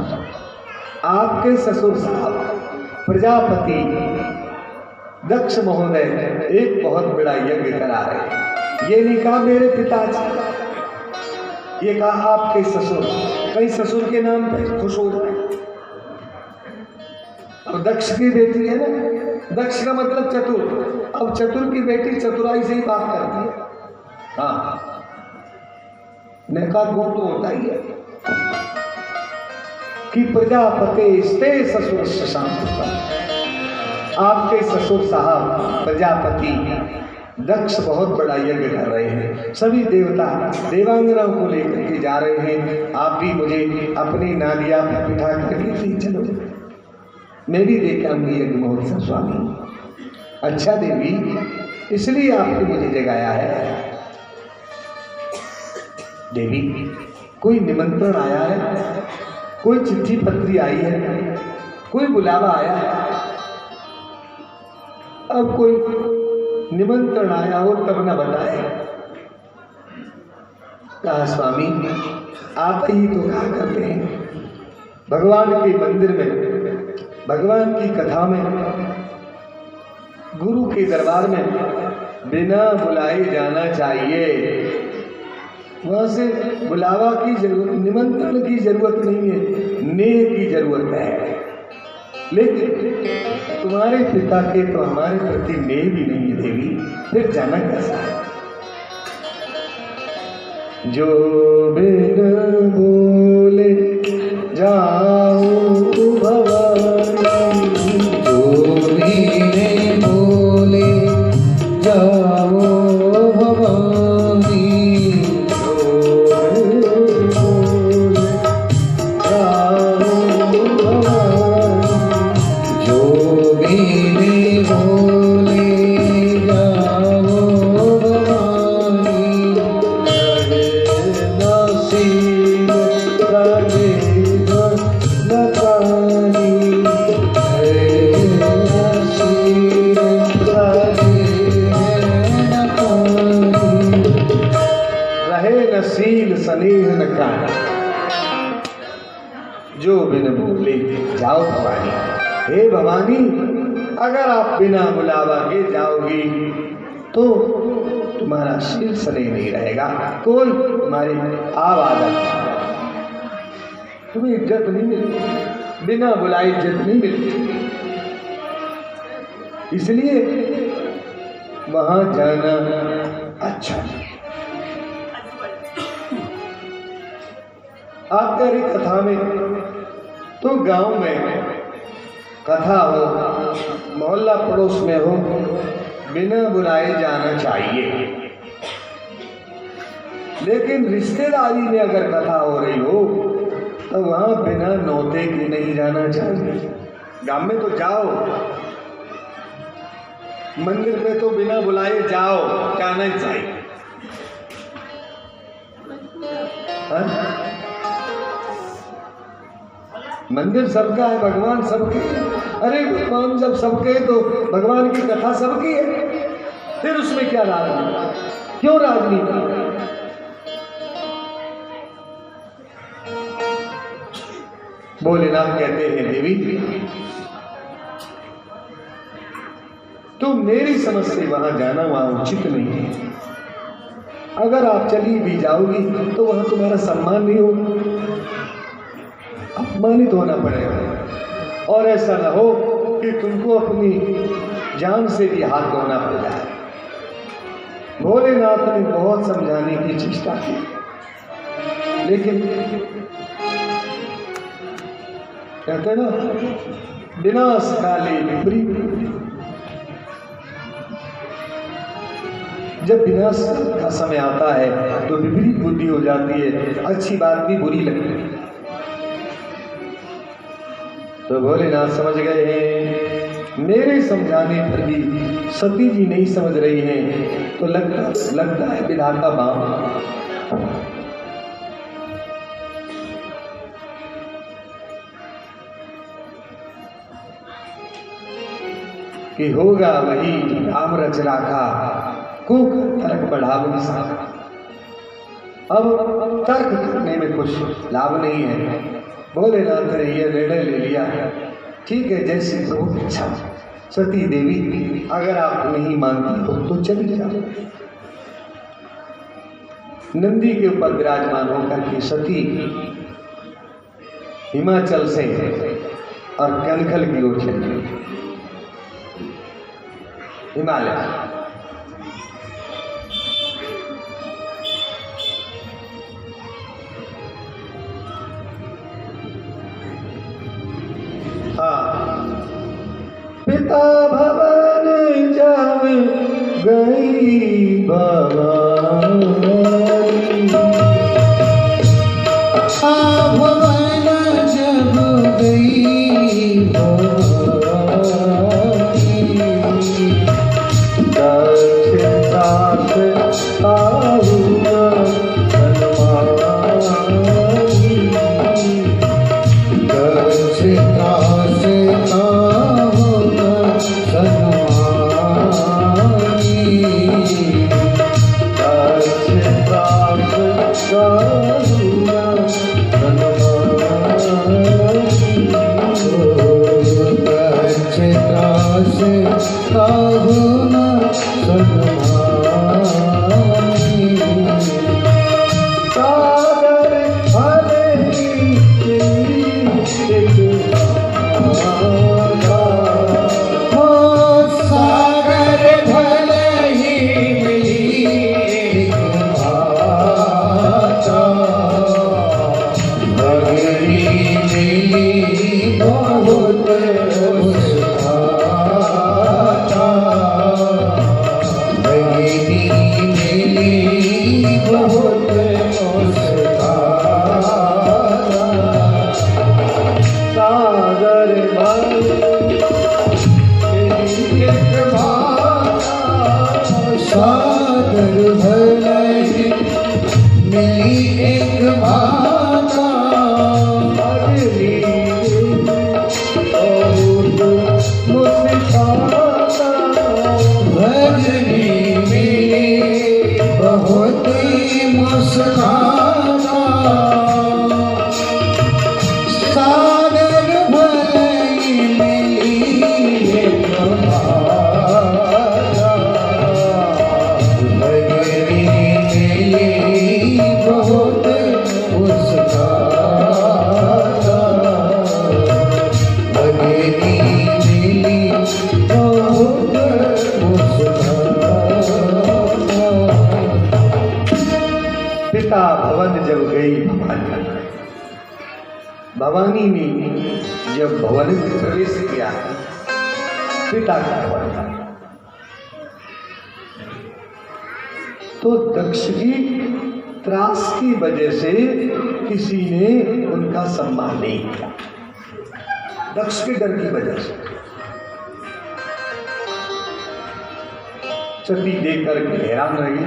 आपके ससुर साहब प्रजापति दक्ष महोदय एक बहुत बड़ा यज्ञ करा रहे। ये नहीं कहा मेरे पिताजी, ये कहा आपके ससुर। कहीं ससुर के नाम पर खुश हो जाए। अब दक्ष की बेटी है ना, दक्ष का मतलब चतुर। अब चतुर की बेटी चतुराई से ही बात करती है। हाँ, नेका गुण तो होता ही है कि प्रजापति स्ते ससुर शांत। आपके ससुर साहब प्रजापति दक्ष बहुत बड़ा यज्ञ कर रहे हैं। सभी देवता देवांगनाओं को लेकर के जा रहे हैं। आप भी मुझे अपनी नादिया पर बिठा करके ले चलो, मैं भी देख आऊंगी यज्ञ महोत्सव स्वामी। अच्छा देवी, इसलिए आपने मुझे जगाया है। देवी, कोई निमंत्रण आया है, कोई चिट्ठी पत्री आई है, कोई बुलावा आया है? अब कोई निमंत्रण आया हो तब न बताए। कहा स्वामी, आप ही तो कहा करते हैं भगवान के मंदिर में, भगवान की कथा में, गुरु के दरबार में बिना बुलाए जाना चाहिए। वहां से बुलावा की जरूरत, निमंत्रण की जरूरत नहीं है, नेह की जरूरत है। लेकिन तुम्हारे पिता के तो हमारे प्रति नेह भी नहीं है देवी, फिर जाना कैसा है? जो बिन बोले जाओ भवानी, जो बिन बोले जाओ भवानी, जो बिन बोले जाओ भवानी। हे भवानी, अगर आप बिना बुलावा के जाओगी तो तुम्हारा सिर सने नहीं रहेगा, कोई तुम्हारी आवाज नहीं, तुम्हें इज्जत नहीं मिलती, बिना बुलाए इज्जत नहीं मिलती। इसलिए वहां जाना अच्छा नहीं। आपका कथा में तो गांव में कथा हो, मोहल्ला पड़ोस में हो, बिना बुलाए जाना चाहिए। लेकिन रिश्तेदारी में अगर कथा हो रही हो तो वहां बिना नौते के नहीं जाना चाहिए। गांव में तो जाओ, मंदिर में तो बिना बुलाए जाओ, जाना ही चाहिए। मंदिर सबका है, भगवान सबके। अरे भगवान जब सबके तो भगवान की कथा सबकी है, फिर उसमें क्या राजनीति? क्यों राजनीति? भोलेनाथ कहते हैं देवी, तो मेरी समझ से वहां जाना वहां उचित नहीं है। अगर आप चली भी जाओगी तो वहां तुम्हारा सम्मान नहीं होगा, अपमानित होना पड़ेगा। और ऐसा न हो कि तुमको अपनी जान से भी हाथ धोना पड़ जाए। भोलेनाथ ने बहुत समझाने की चेष्टा की, लेकिन कहते ना, विनाश काले विपरीत। जब विनाश का समय आता है तो विपरीत बुद्धि हो जाती है, अच्छी बात भी बुरी लगती है। तो भोलेनाथ समझ गए हैं, मेरे समझाने पर भी सती जी नहीं समझ रही हैं, तो लगता है विधाता बाप कि होगा वही राम रच राखा, कुक तर्क बढ़ाव निशाखा। अब तर्क करने में कुछ लाभ नहीं है। भोलेनाथ ने यह निर्णय ले लिया, ठीक है जैसे प्रभु इच्छा। सती देवी, अगर आप नहीं मानती हो तो चली जाओ। नंदी के ऊपर विराजमान होकर के सती हिमाचल से और कनखल की ओर चले। हिमालय पिता भवन जब गई भवानी, भवन जब गई भवानी, दक्षिणास आहुना हनुमानी, दक्षिणास आहुना हनुमानी, दक्षिणास आहुना दक्षिणास आहुना हनुमानी, सागर भले ही एक माता, हो सागर भले ही मिली एक माता, भगरी मिली बहुत मुस्काता, भगरी मिली बहुत मुस्काता, सागर भले एक माता, सागर भले मिली एक माता, भगरी बहुत मुस्काता, भजनी मिली बहुत मुस्काता, सागर भले मिली एक माता, भजनी मिली बहुत मुस्काता, भजनी मिली बहुत मुस्काता। पिता भवन जब गई भवानी, भवानी ने जब भवन में प्रवेश किया, पिता का भवन था, तो दक्ष की त्रास की वजह से किसी ने उनका सम्मान नहीं किया, दक्ष के डर की वजह से। सती देखकर हैरान रही,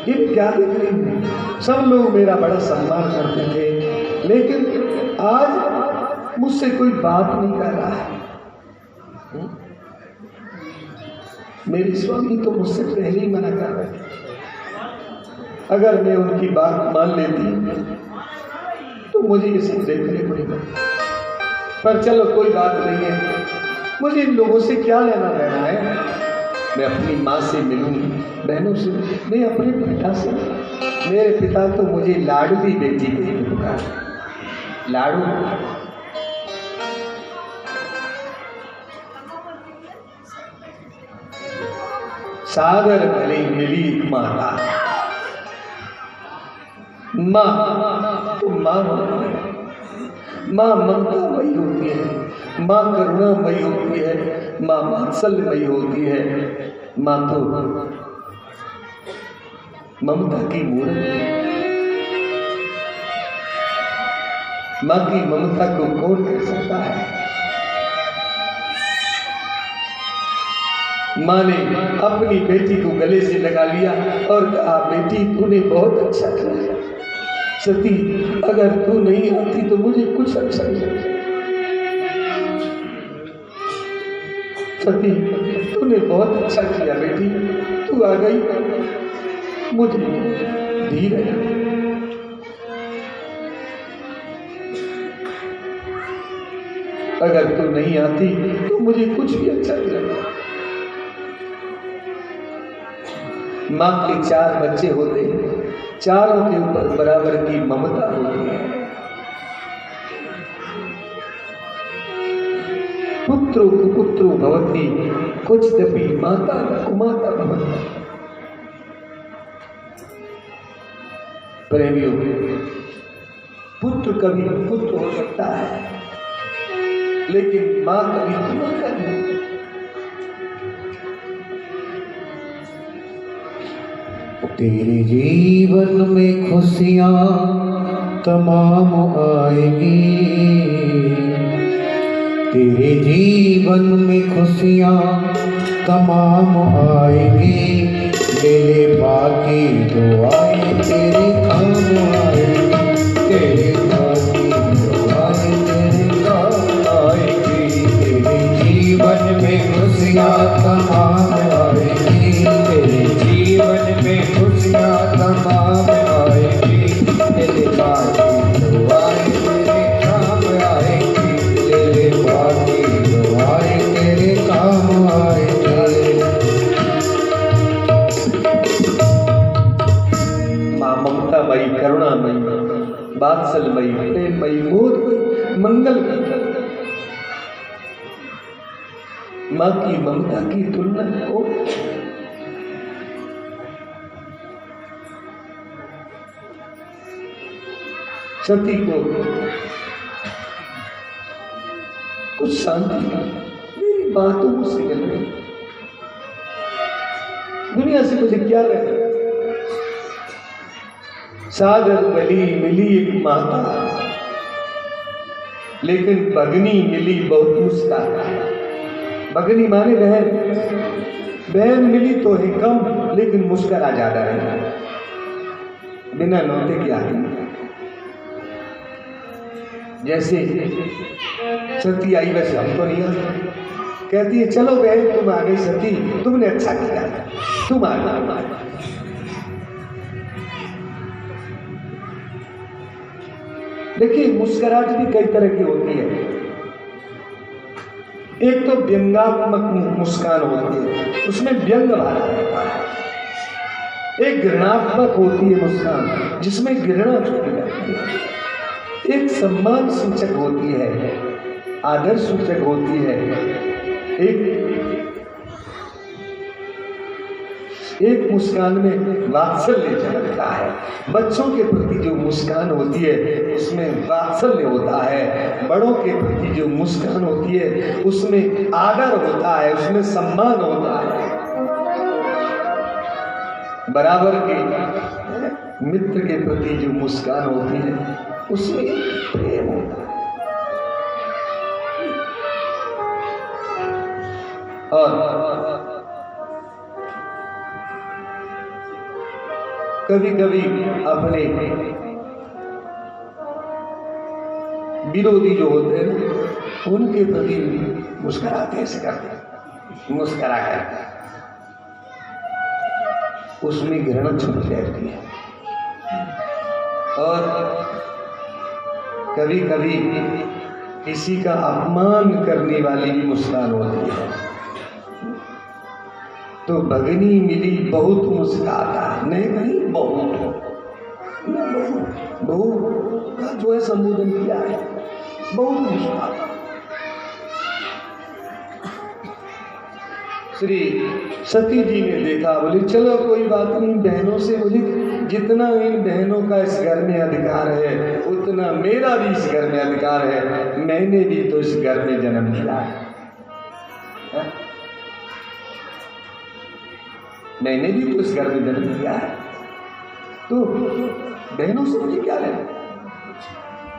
ये क्या देख रही हूँ? सब लोग मेरा बड़ा सम्मान करते थे, लेकिन आज मुझसे कोई बात नहीं कर रहा है। मेरी स्वामी तो मुझसे पहले ही मना कर रहे थे, अगर मैं उनकी बात मान लेती तो मुझे ये सब देखने पड़ेगा। पर चलो कोई बात नहीं है, मुझे इन लोगों से क्या लेना देना है। मैं अपनी माँ से मिलूँ, बहनों से, मैं अपने पिता से। मेरे पिता तो मुझे लाडली बेटी के पुकार, लाडू। सागर भले मिली माता, माँ तो माँ माँ ममतामयी होती है, माँ करुणामयी होती है, माँ वात्सल्यमयी होती है, माँ तो ममता की मूर्त है। माँ की ममता को कौन कर सकता है? माँ ने अपनी बेटी को गले से लगा लिया और कहा, बेटी तूने बहुत अच्छा किया। सती, अगर तू नहीं आती तो मुझे कुछ अच्छा नहीं लगता। सती, तूने बहुत अच्छा किया बेटी, तू आ गई, मुझे धीरे। अगर तू नहीं आती तो मुझे कुछ भी अच्छा नहीं लगता। माँ के 4 बच्चे होते हैं, चारों के ऊपर बराबर की ममता होती है। पुत्रो कुपुत्रो भवति क्वचिदपि माता कुमाता भवति। प्रेमियों, पुत्र कभी पुत्र हो सकता है, लेकिन मां कभी माता नहीं। तेरे जीवन में खुशियां तमाम आएगी, तेरे जीवन में खुशियां तमाम आएगी। मेरे बाकी दुआएं तेरे काम आएगी, तेरे बाकी दुआएं तेरे काम आएगी। तेरे जीवन में खुशियां तमाम आएगी, तेरे जीवन में खुशियां तमाम आएगी। तेरे बाकी दुआएं तेरे काम आएगी, तेरे बाकी दुआएं तेरे काम आएगी। मां ममतामयी, करुणामयी, वात्सल्यमयी, प्रेममयी, मोदमयी, मंगलमयी। मां की ममता की तुलना हो। सती को कुछ शांति नहीं, मेरी बातों मुझसे मिल रही, दुनिया से मुझे क्या रहना। सागर गली मिली एक माता, लेकिन भगनी मिली बहुत मुस्कान। भगनी माने बहन, बहन मिली तो है कम, लेकिन मुस्करा ज्यादा है, बिना नौते की आती। जैसे सती आई वैसे हम तो नहीं आते। कहती है चलो बहन तुम आ गई सती, तुमने अच्छा किया, तुम आ गई। देखिए मुस्कुराहट भी कई तरह की होती है। एक तो व्यंगात्मक मुस्कान होती है, उसमें व्यंग भरा रहता है। एक घृणात्मक होती है मुस्कान, जिसमें घृणा छुपी रहती है। एक सम्मान सूचक होती है, आदर सूचक होती है। एक मुस्कान में वात्सल्य झलकता है। बच्चों के प्रति जो मुस्कान होती है उसमें वात्सल्य होता है। बड़ों के प्रति जो मुस्कान होती है उसमें आदर होता है, उसमें सम्मान होता है। बराबर के मित्र के प्रति जो मुस्कान होती है उसमें प्रेम होता है। और कभी कभी अपने विरोधी जो होते हैं उनके प्रति मुस्कुराते ऐसे करते, मुस्कुरा करते, उसमें घृणा छुपी रहती है। और कभी कभी किसी का अपमान करने वाली भी मुस्कान होती है। तो भगनी मिली बहुत मुस्कुराता, नहीं बहुत का जो है संबोधन किया है, बहुत मुस्कुराता। श्री सती जी ने देखा, बोले चलो कोई बात नहीं, बहनों से बोली जितना इन बहनों का इस घर में अधिकार है उतना मेरा भी इस घर में अधिकार है। मैंने भी तो इस घर में जन्म लिया है, मैंने भी तो इस घर में जन्म लिया है, तो बहनों से मुझे क्या लेना।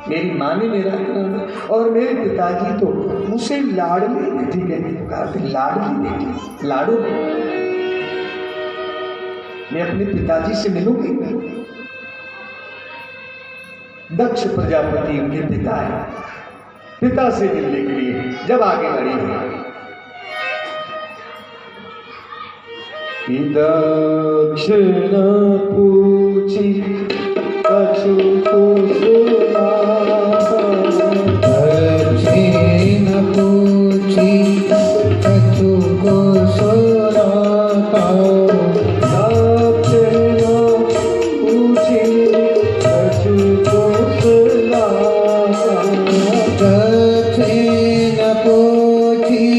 मेरी माँ ने मेरा इतना, और मेरे पिताजी तो मुझसे लाडली बेटी कहती पुकारते, लाडली बेटी, लाडो। मैं अपने पिताजी से मिलूंगी। दक्ष प्रजापति उनके पिता है, पिता से मिलने के लिए जब आगे बढ़ी, दक्ष न पूछी कछु को सुना, दक्ष न पूछी कछु को सुना, दक्ष न पूछी कछु को सुना, दक्ष न पूछी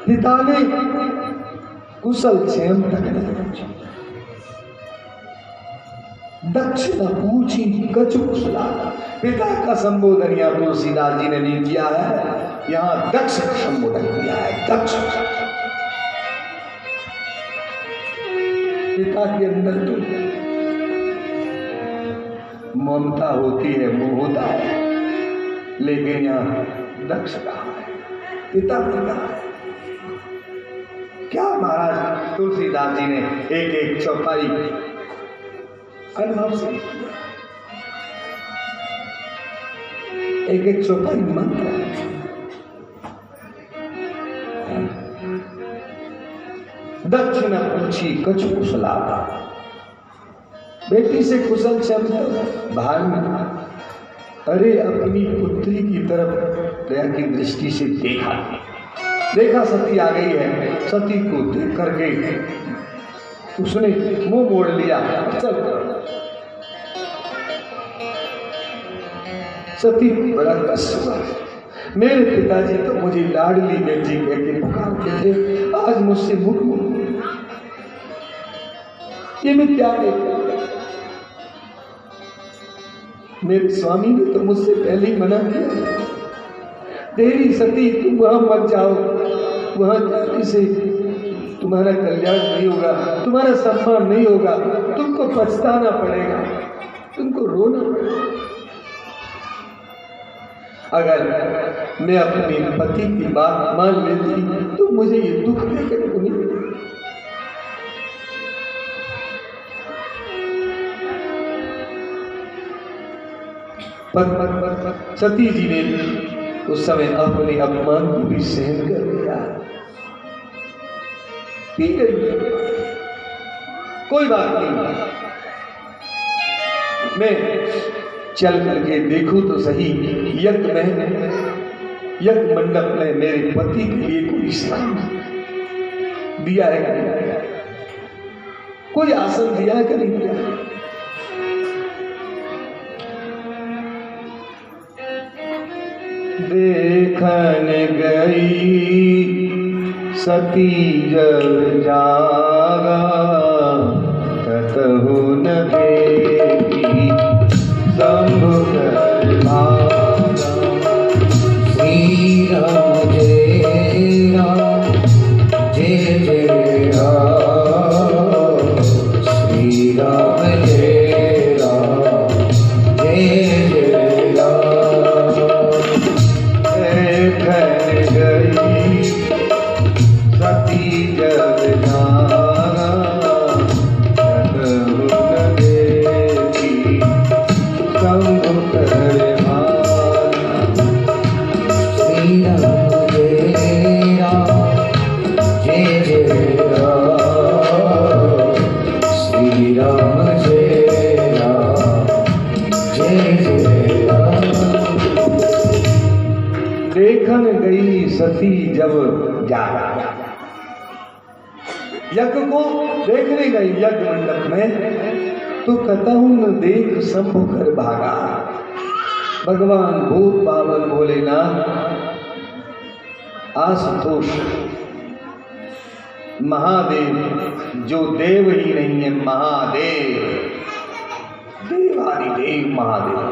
पिता ने कुशल क्षेम तक नहीं पूछा। दक्ष न पूछी कछु कुशला। पिता का संबोधन यहाँ तुलसीदास जी ने नहीं किया है, यहाँ दक्ष का संबोधन किया है। दक्ष पिता के अंदर तो ममता होती है, मोह होता है, लेकिन यहाँ दक्ष कहा है, पिता ने कहा है। क्या महाराज तुलसीदास जी ने एक एक चौपाई अनुभव से एक एक चौपाई मंत्र दक्ष न पूछी कछु कुशला। बेटी से कुशल क्षेम तो भाग में, अरे अपनी पुत्री की तरफ दया की दृष्टि से देखा सती आ गई है। सती को देख करके उसने मुंह मोड़ लिया। चल सती बड़ा कष्ट हुआ। मेरे पिताजी तो मुझे लाडली बेटी कह के पुकारते थे, आज मुझसे मुख मोड़ ये मैं क्या देखूं? मेरे स्वामी ने तो मुझसे पहले ही मना किया, देवी सती तुम वहां मत जाओ, वहां जाने से तुम्हारा कल्याण नहीं होगा, तुम्हारा सम्मान नहीं होगा, तुमको पछताना पड़ेगा, तुमको रोना पड़ेगा। अगर मैं अपने पति की बात मान लेती तो मुझे ये दुख देकर को नहीं। पर सती जी ने उस समय अपने अपमान को भी सहन कर लिया, पी गई, कोई बात नहीं, मैं चल करके देखूं तो सही यज्ञ मंडप में मेरे पति के लिए कोई स्थान दिया है कि नहीं, कोई आसन दिया है कि नहीं दिया। देखन गई सती जब जागा, कतहु न देखी शंभु कर भागा। श्री राम जय राम जय जय राम, श्री राम जय राम जय जय राम। देखन गई सती जब जागा, कतहु न देखी शंभु कर भागा। श्री राम जय राम जय जय राम, श्री राम जय राम जय जय राम। देखन गई सती जब जागा, यज्ञ को देखने गई यज्ञ मंडप में, तो कतहु न देख शंभु कर भागा। भगवान भूत पावन भोलेनाथ आशुतोष महादेव, जो देव ही नहीं है महादेव, देवादिदेव महादेव,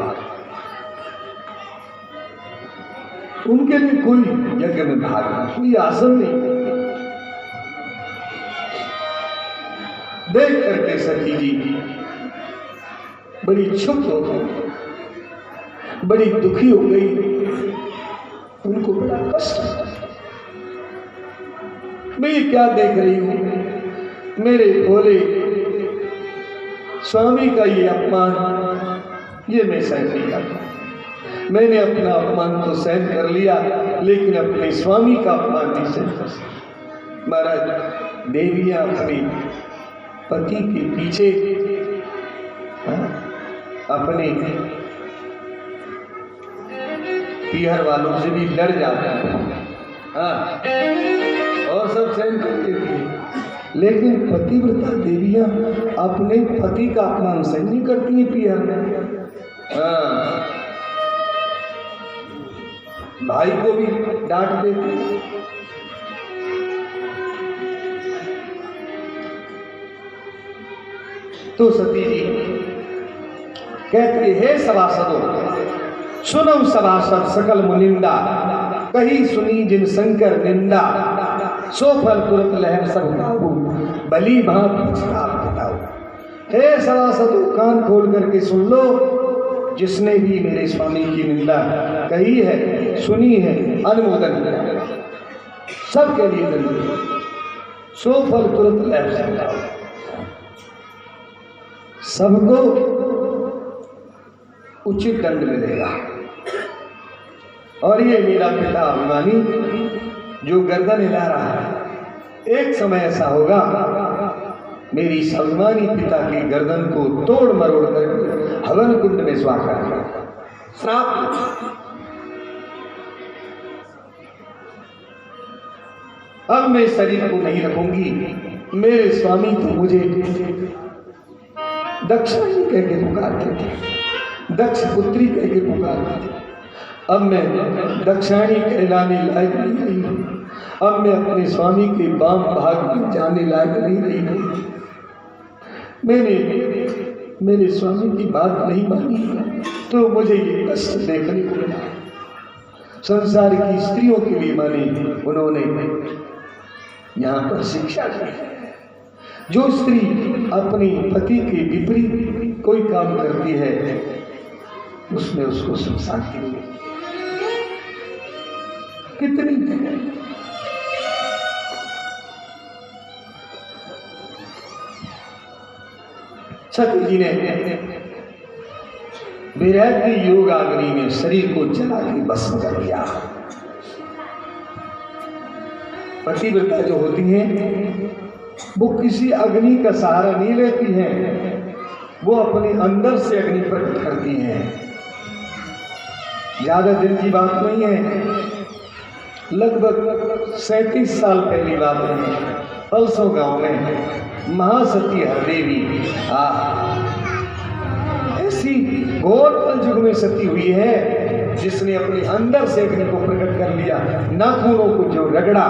उनके लिए कोई यज्ञ में भागना, कोई आसन नहीं। देख करके सती जी बड़ी क्षुब्ध हो गई, बड़ी दुखी हो गई, उनको बड़ा कष्ट हुआ। मैं ये क्या देख रही हूं, मेरे भोले स्वामी का ये अपमान, ये मैं सहन नहीं करता। मैंने अपना अपमान तो सहन कर लिया, लेकिन अपने स्वामी का अपमान नहीं सहन कर सकता। महाराज देवियां अपने पति के पीछे अपने पीहर वालों से भी लड़ जाते हैं, और सब सहन करके थी, लेकिन पतिव्रता देवियां अपने पति का अपमान सहन नहीं करती हैं पीहर में। भाई को भी डांट देती, तो सती जी कहती, हे सभासदों, सुनो सभासद सकल मुनिंदा, कही सुनी जिन शंकर निंदा, सो फल तुरंत लहर सब काबू, बली भांति बताओ। हे सभासदों, कान खोल करके सुन लो, जिसने भी मेरे स्वामी की निंदा कही है, सुनी है, अनुमोदन किया, सबके लिए दंड, सो फल तुरंत लहर सब काबू, सबको उचित दंड मिलेगा। और ये मेरा पिता अभिमानी जो गर्दन हिला रहा है, एक समय ऐसा होगा मेरी स्वाभिमानी पिता की गर्दन को तोड़ मरोड़ कर हवन कुंड में स्वाहा कर श्राप। अब मैं शरीर को नहीं रखूंगी, मेरे स्वामी तो मुझे दक्षिणी कह के पुकारते थे, दक्ष पुत्री कह के पुकारते थे। अब मैं दक्षिणी कहलाने लायक नहीं रही, अब मैं अपने स्वामी के वाम भाग में जाने लायक नहीं रही। मैंने मेरे स्वामी की बात नहीं मानी तो मुझे ये कष्ट देखने को मिला। संसार की स्त्रियों के लिए मानी उन्होंने यहाँ पर शिक्षा दी। जो स्त्री अपने पति के विपरीत कोई काम करती है उसमें उसको सुख शांति मिलेगी। कितनी सती जी ने वैराग्य योग अग्नि में शरीर को जला के भस्म कर दिया। पतिव्रता जो होती हैं वो किसी अग्नि का सहारा नहीं लेती हैं, वो अपने अंदर से अग्नि प्रकट करती हैं। ज्यादा दिन की बात नहीं है, लगभग 37 साल पहली बात है। पलसो गांव में महासती हरदेवी ऐसी घोर युग में सती हुई है जिसने अपने अंदर से अग्नि को प्रकट कर लिया। नाखूनों को जो रगड़ा,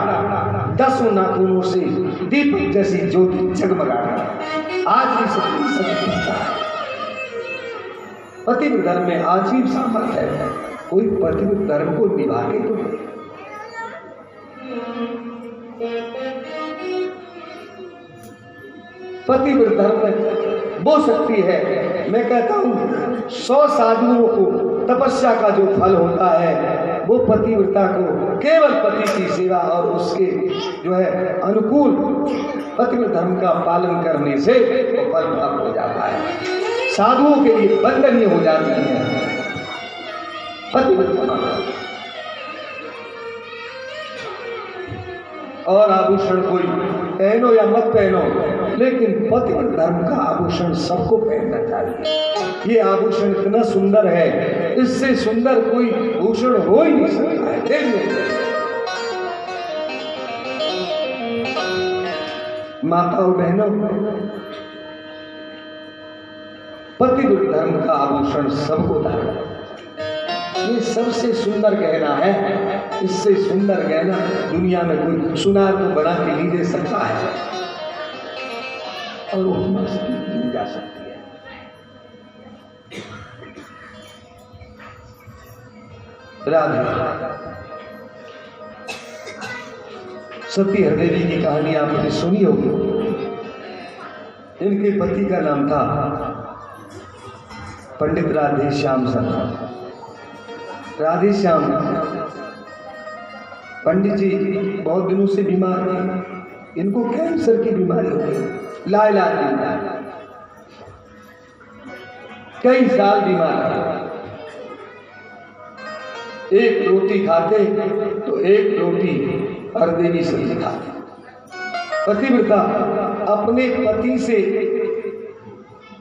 10 नाखूनों से दीपक जैसी ज्योति जगमगा। आज भी सती पतिव्रत धर्म में आजीव सामर्थ्य है। कोई पतिव्रत धर्म को निभा के तो पतिव्रत धर्म में वो शक्ति है। मैं कहता हूं 100 साधुओं को तपस्या का जो फल होता है वो पतिव्रता को केवल पति की सेवा और उसके जो है अनुकूल पतिव्रत धर्म का पालन करने से वो फल प्राप्त हो जाता है। साधुओं के लिए बंधनीय हो जाती है पतिव्रता। और आभूषण कोई पहनो या मत पहनो, लेकिन पतिव्रत धर्म का आभूषण सबको पहनना चाहिए। ये आभूषण इतना सुंदर है, इससे सुंदर कोई भूषण हो ही नहीं सकता है। माताओं बहनों, पतिव्रत धर्म का आभूषण सबको धारण, ये सबसे सुंदर गहना है। इससे सुंदर गहना दुनिया में कोई सुनार को बना के नहीं दे सकता है और वो मिल जा सकती है। राधा सती हरदेवी की कहानी आपने सुनी होगी। इनके पति का नाम था पंडित राधेश्याम शर्मा। राधेश्याम पंडित जी बहुत दिनों से बीमार थे। इनको कैंसर की बीमारी हो गई, लाइलाज नहीं, कई साल बीमार। एक रोटी खाते तो एक रोटी हरदेवी सब्जी खाते। पतिव्रता अपने पति से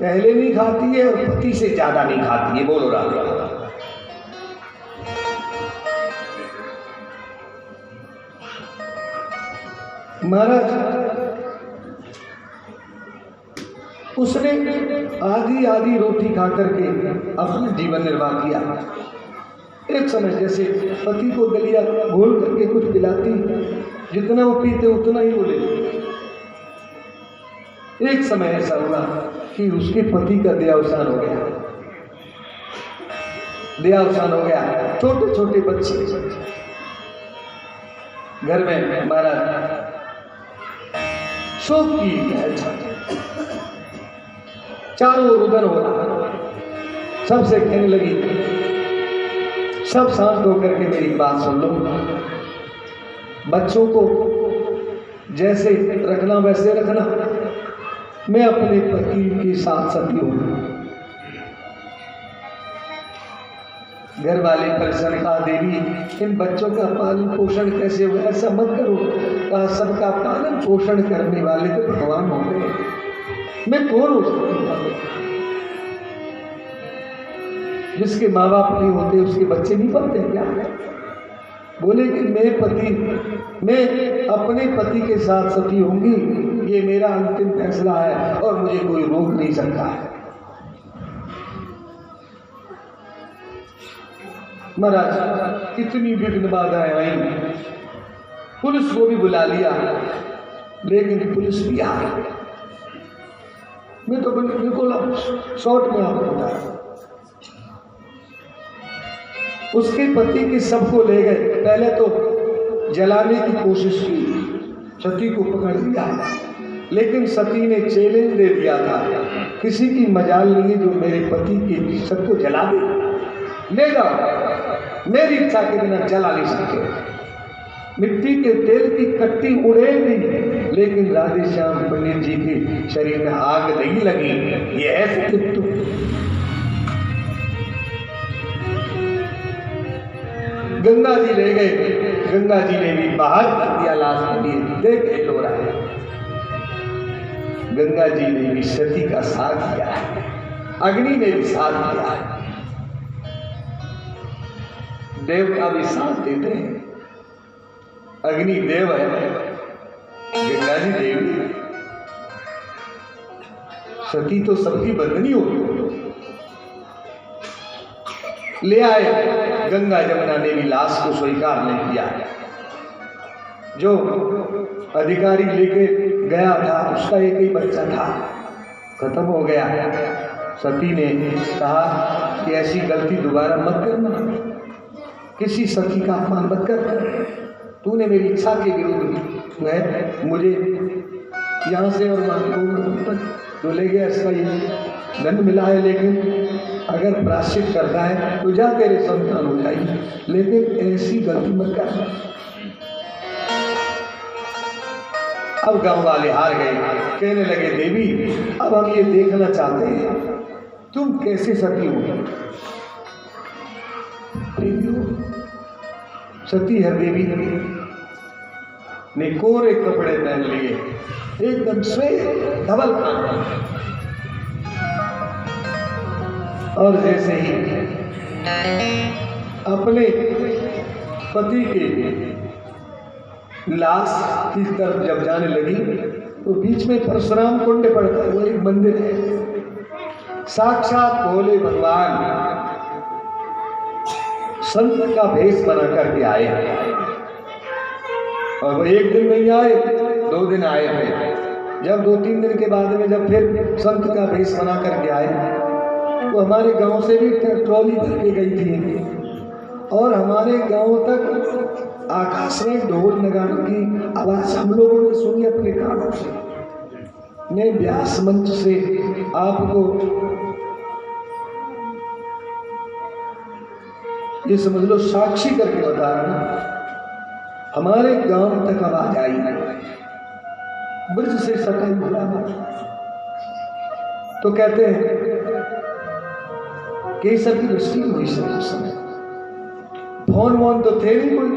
पहले नहीं खाती है और पति से ज्यादा नहीं खाती है। बोलो राधा। महाराज उसने आधी रोटी खा करके अपना जीवन निर्वाह किया। एक समय जैसे पति को दलिया घोल करके कुछ पिलाती, जितना वो पीते उतना ही वो लेते। एक समय ऐसा हुआ कि उसके पति का देहावसान हो गया। देहावसान हो गया। छोटे छोटे बच्चे घर में हमारा शोक की लहर छाई। चारों ओर उधर हो रहा। सबसे कहने लगी, सब शांत होकर के मेरी बात सुन लो। बच्चों को जैसे रखना वैसे रखना। मैं अपने पति के साथ सती हूं। घर वाले परेशान, कहा देवी इन बच्चों का पालन पोषण कैसे होगा? ऐसा मत करो। कहा सबका पालन पोषण करने वाले तो भगवान होते हैं, मैं कौन हो सकता हूं? जिसके माँ बाप नहीं होते उसके बच्चे नहीं पलते क्या? बोले कि मैं अपने पति के साथ सती होंगी, ये मेरा अंतिम फैसला है और मुझे कोई रोक नहीं सकता है। महाराज कितनी विघ्न बाधाएं आई, पुलिस को भी बुला लिया, लेकिन पुलिस भी आ गई। मैं तो बिल्कुल शॉर्ट में आपको बता रहा हूं। उसके पति के सबको ले गए। पहले तो जलाने की कोशिश की, सती को पकड़ लिया, लेकिन सती ने चैलेंज दे दिया था, किसी की मजाल नहीं जो मेरे पति के सबको जला दे, ले जाओ, मेरी इच्छा के बिना जला नहीं सकते। मिट्टी के तेल की कट्टी उड़ेगी, लेकिन राधे श्याम पंडित जी के शरीर में आग नहीं लगी। ये ऐसे गंगा जी ले गए। गंगा जी ने भी बाहर कर दिया लाश के लिए, देख लो रहा है। गंगा जी ने भी सती का साथ दिया है, अग्नि ने भी साथ दिया है, देव का भी साथ देते हैं। अग्नि देव है, गंगा जी देवी, सती तो सबकी बंधनी होती। ले आए। गंगा जमुना ने भी लाश को स्वीकार नहीं किया। जो अधिकारी लेके गया था उसका एक ही बच्चा था, खत्म हो गया। सती ने कहा कि ऐसी गलती दोबारा मत करना, किसी सखी का अपमान मत कर। तूने मेरी इच्छा के विरुद्ध है, मुझे यहाँ से और वहाँ तक जो ले गया इसका ये दंड मिला है, लेकिन अगर प्रायश्चित करता है तो जा तेरे संतान हो जाएगी, लेकिन ऐसी गलती मत करना। अब गांव वाले हार गए, कहने लगे देवी अब हम ये देखना चाहते हैं तुम कैसे सती हो। सती है देवी ने कोरे कपड़े पहन लिए, एकदम श्वेत धवल और जैसे ही अपने पति के लाश की तरफ जब जाने लगी तो बीच में परशुराम कुंड पड़ता है, वो एक मंदिर है। साक्षात भोले भगवान संत का भेष बना करके आए, और वो एक दिन नहीं आए, 2 दिन आए थे। जब 2-3 दिन के बाद में जब फिर संत का भेष बना करके आए तो हमारे गांव से भी ट्रॉली करके गई थी, और हमारे गांव तक आकाश में ढोल नगाड़ों की आवाज हम लोगों ने सुनी अपने कानों से। मैं व्यास मंच से आपको ये समझ लो साक्षी करके बता रहा हूं, हमारे गांव तक आवाज आई, ब्रज से सटाई हुआ। तो कहते हैं केसर की दृष्टि हुई उस समय, फोन वोन तो थे नहीं कोई,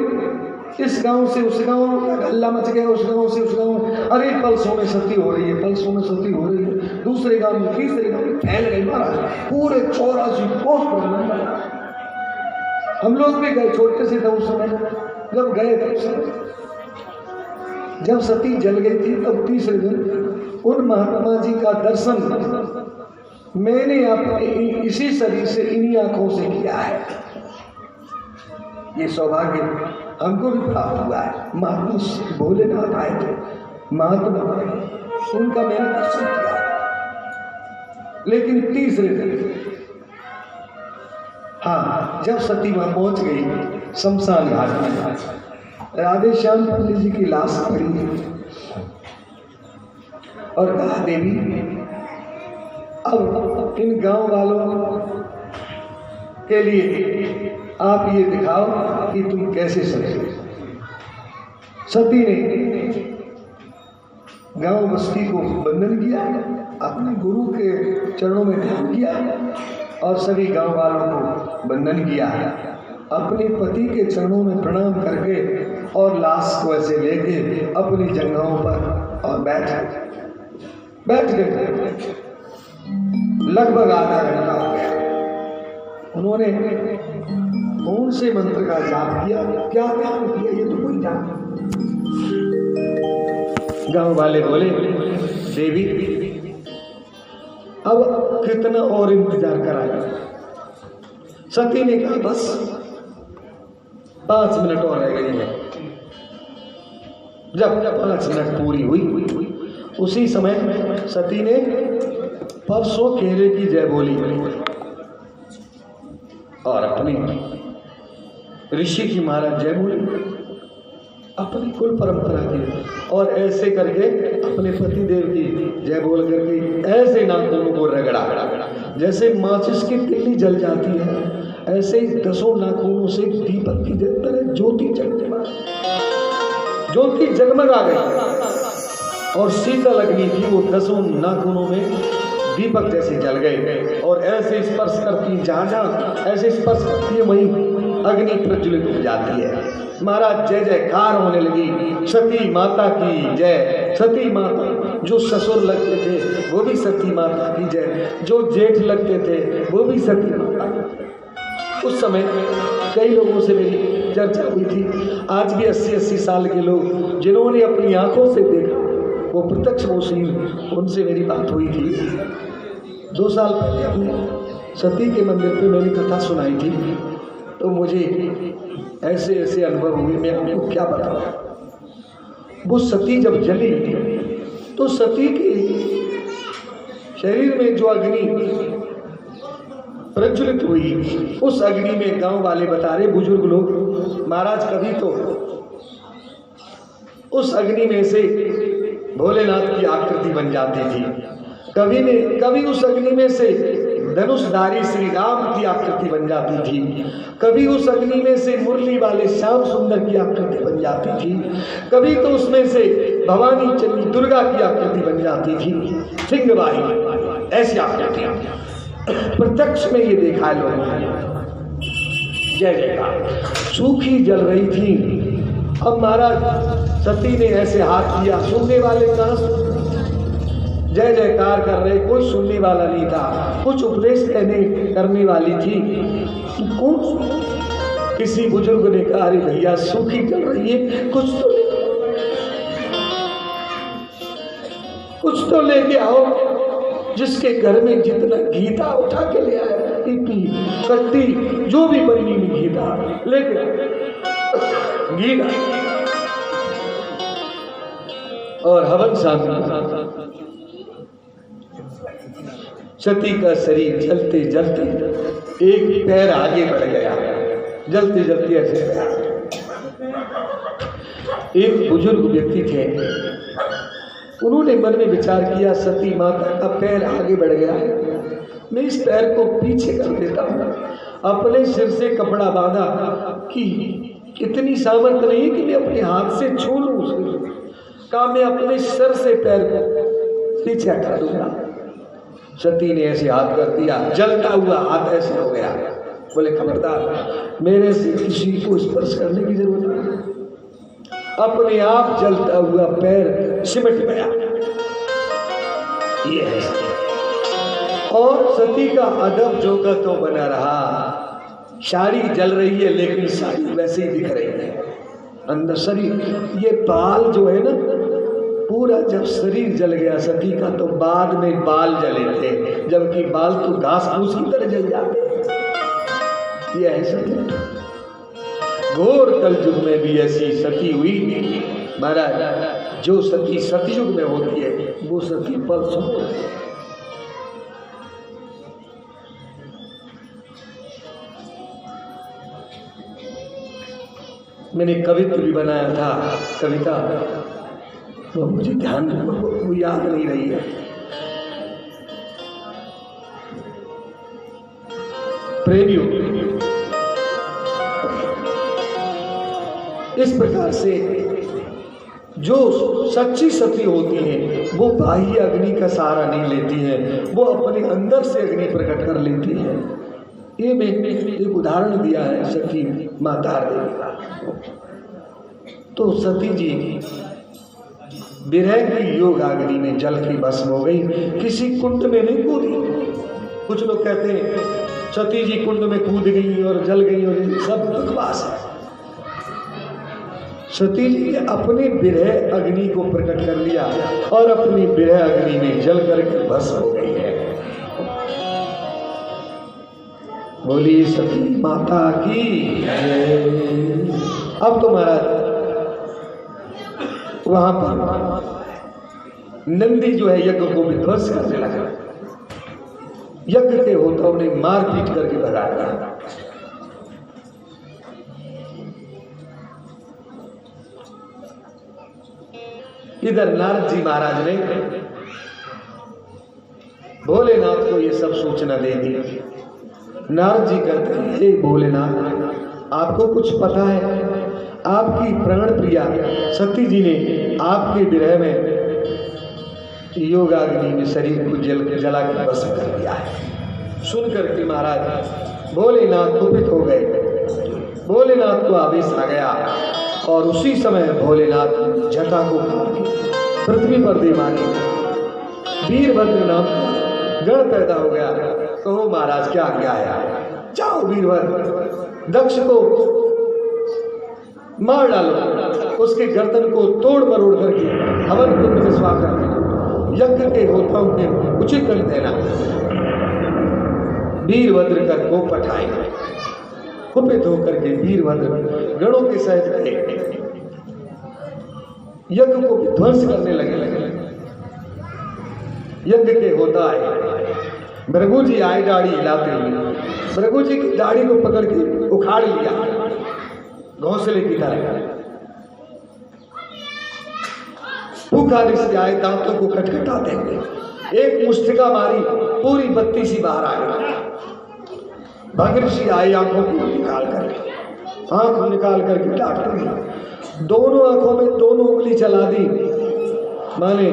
इस गांव से उस गांव तक हल्ला मच गया, उस गांव से उस गांव, अरे पल्सों में सती हो रही है, पल्सों में सती हो रही है, दूसरे गांव में तीसरे गांव में फैल गई महाराज, पूरे 84 कोस पर। हम लोग भी गए, छोटे से थे उस समय, जब गए थे उस समय, जब सती जल गई थी तब तीसरे दिन उन महात्मा जी का दर्शन मैंने अपने इसी शरीर से इन्हीं आंखों से किया है। ये सौभाग्य हमको भी प्राप्त हुआ है। महात्मा भोलेनाथ आए थे, महात्मा आए, उनका मैंने दर्शन किया। लेकिन तीसरे दिन, हाँ, जब सती वहां पहुंच गई शमशान घाट में, राधे श्याम पंडित जी की लाश पड़ी है और कहा देवी अब इन गांव वालों के लिए आप ये दिखाओ कि तुम कैसे सते। सती ने गांव बस्ती को वंदन किया, अपने गुरु के चरणों में ध्यान किया और सभी गांव वालों को वंदन किया, अपने पति के चरणों में प्रणाम करके और लाश को ऐसे लेके अपनी जगहों पर और बैठ गए। लगभग आधा घंटा हो गया। उन्होंने कौन से मंत्र का जाप किया, क्या ध्यान किया, ये तो कोई जान। गांव वाले बोले देवी अब कितना और इंतजार कराया। सती ने कहा बस 5 मिनट और रह गई है। जब 5 मिनट पूरी हुई उसी समय सती ने परसों केले की जय बोली और अपनी ऋषि की महाराज जय बोली, अपनी कुल परंपरा की, और ऐसे करके अपने पति देव की जय बोल करके ऐसे नाखूनों को रगड़ा, जैसे माचिस की तिल्ली जल जाती है ऐसे ही 10 नाखूनों से दीपक की तरह ज्योति जगमगा गई और शीतल अग्नि थी, वो 10 नाखूनों में दीपक जैसे जल गए और ऐसे स्पर्श करती, जहाँ ऐसे स्पर्श करती है वहीं अग्नि प्रज्वलित हो जाती है। महाराज जय जयकार होने लगी, सती माता की जय। सती माता, जो ससुर लगते थे वो भी सती माता की जय, जो जेठ लगते थे वो भी सती माता की जय। उस समय कई लोगों से मेरी चर्चा हुई थी, आज भी 80-80 साल के लोग जिन्होंने अपनी आंखों से देखा वो प्रत्यक्षदर्शी, उनसे मेरी बात हुई थी। 2 साल पहले अपने सती के मंदिर पे मैंने कथा सुनाई थी, तो मुझे ऐसे ऐसे अनुभव हुए, मैं आपको क्या बताऊं। वो सती जब जली तो सती के शरीर में जो अग्नि प्रज्वलित हुई, उस अग्नि में गांव वाले बता रहे, बुजुर्ग लोग, महाराज कभी तो उस अग्नि में से भोलेनाथ की आकृति बन जाती थी, कभी उस अग्नि में से धनुषधारी श्री राम की आकृति बन जाती थी, कभी उस अग्नि में से मुरली वाले श्याम सुंदर की आकृति बन जाती थी, कभी तो उसमें से भवानी चंडी दुर्गा की आकृति बन जाती थी, सिंहबाई, ऐसी आकृतियां प्रत्यक्ष में ये देखा है लोगों ने। जय जयकार। सूखी जल रही थी। अब महाराज सती ने ऐसे हाथ किया, सुनने वाले कहाँ जय जयकार कर रहे, कोई सुनने वाला नहीं था। कुछ उपदेश करने वाली थी, किसी बुजुर्ग ने कहा अरे भैया सूखी चल रही है, कुछ तो लेके आओ। जिसके घर में जितना घी था उठा के ले आया, पीपी कट्टी जो भी बनी में घी था लेके घी और हवन शांति। सती का शरीर जलते जलते एक पैर आगे बढ़ गया, जलते जलते ऐसे एक बुजुर्ग व्यक्ति थे, उन्होंने मन में विचार किया सती माता का पैर आगे बढ़ गया है, मैं इस पैर को पीछे कर देता हूँ। अपने सिर से कपड़ा बांधा कि इतनी सामर्थ्य नहीं कि मैं अपने हाथ से छू लूं उसे, कहा मैं अपने सिर से पैर को पीछे हटा दूंगा। सती ने ऐसे हाथ कर दिया, जलता हुआ हाथ ऐसे हो गया। बोले खबरदार, मेरे से किसी को स्पर्श करने की जरूरत नहीं। अपने आप जलता हुआ पैर सिमट गया। ये है और सती का अदब जो का तो बना रहा। साड़ी जल रही है लेकिन साड़ी वैसे ही दिख रही है, अंदर शरीर। ये बाल जो है ना, पूरा जब शरीर जल गया सती का तो बाद में बाल जले थे, जबकि बाल तो घास फूस की तरह जल जाते। ये है सती। घोर कलयुग में भी ऐसी सती हुई महाराज। जो सती सतयुग में होती है वो सती परसों मैंने कवित्व भी बनाया था, कविता, तो मुझे ध्यान वो याद नहीं रही है। प्रेमियों, इस प्रकार से जो सच्ची सती होती हैं वो बाह्य अग्नि का सहारा नहीं लेती है, वो अपने अंदर से अग्नि प्रकट कर लेती है। ये मैंने एक उदाहरण दिया है सती माता देवी का। तो सती जी विरह की योग अग्नि में जल की भस्म हो गई, किसी कुंड में नहीं कूदी। कुछ लोग कहते हैं सती जी कुंड में कूद गई और जल गई, और सब बकवास है। सती जी ने अपने विरह अग्नि को प्रकट कर लिया और अपनी विरह अग्नि में जल करके भस्म हो गई है। बोली सती माता की जय। अब तो महाराज वहां पर नंदी जो है यज्ञ को विध्वंस करने लगा। यज्ञ के होताओं ने मार पीट करके भगाया। इधर नारद जी महाराज ने भोलेनाथ को ये सब सूचना दे दी। नारद जी कहते हैं, हे भोलेनाथ, आपको कुछ पता है? आपकी प्राण प्रिया सती जी ने आपके विरह में योगाग्नि में शरीर को जला के भस्म कर दिया है। सुनकर के महाराज भोलेनाथ कुपित हो गए। भोलेनाथ को आवेश आ गया और उसी समय भोलेनाथ जटा को काट के पृथ्वी पर दे मारी। वीरभद्र नाम गण पैदा हो गया। कहो महाराज क्या आज्ञा है? जाओ वीरभद्र, दक्ष को मार डालो, उसके गर्दन को तोड़ मरोड़ करके हवन कुंड में स्वाह कर देना, यज्ञ के होताओं के उचित कर देना। वीरभद्र का कोप हटाए। कुपित होकर के वीरभद्र गणों के सहित गए, यज्ञ को ध्वंस करने लगे। यज्ञ के होता है, भृगु जी आए दाढ़ी हिलाते हुए, भृगु जी की दाढ़ी को पकड़ के उखाड़ लिया घोंसले की तरह। भूखा ऋषि आए दांतों को खटखटाते हुए, एक मुष्टिका मारी, पूरी बत्ती सी बाहर आ गई। भग ऋषि आए आंखों को निकाल करके, आंख निकाल करके डॉक्टर ने दोनों आंखों में दोनों उंगली चला दी। माने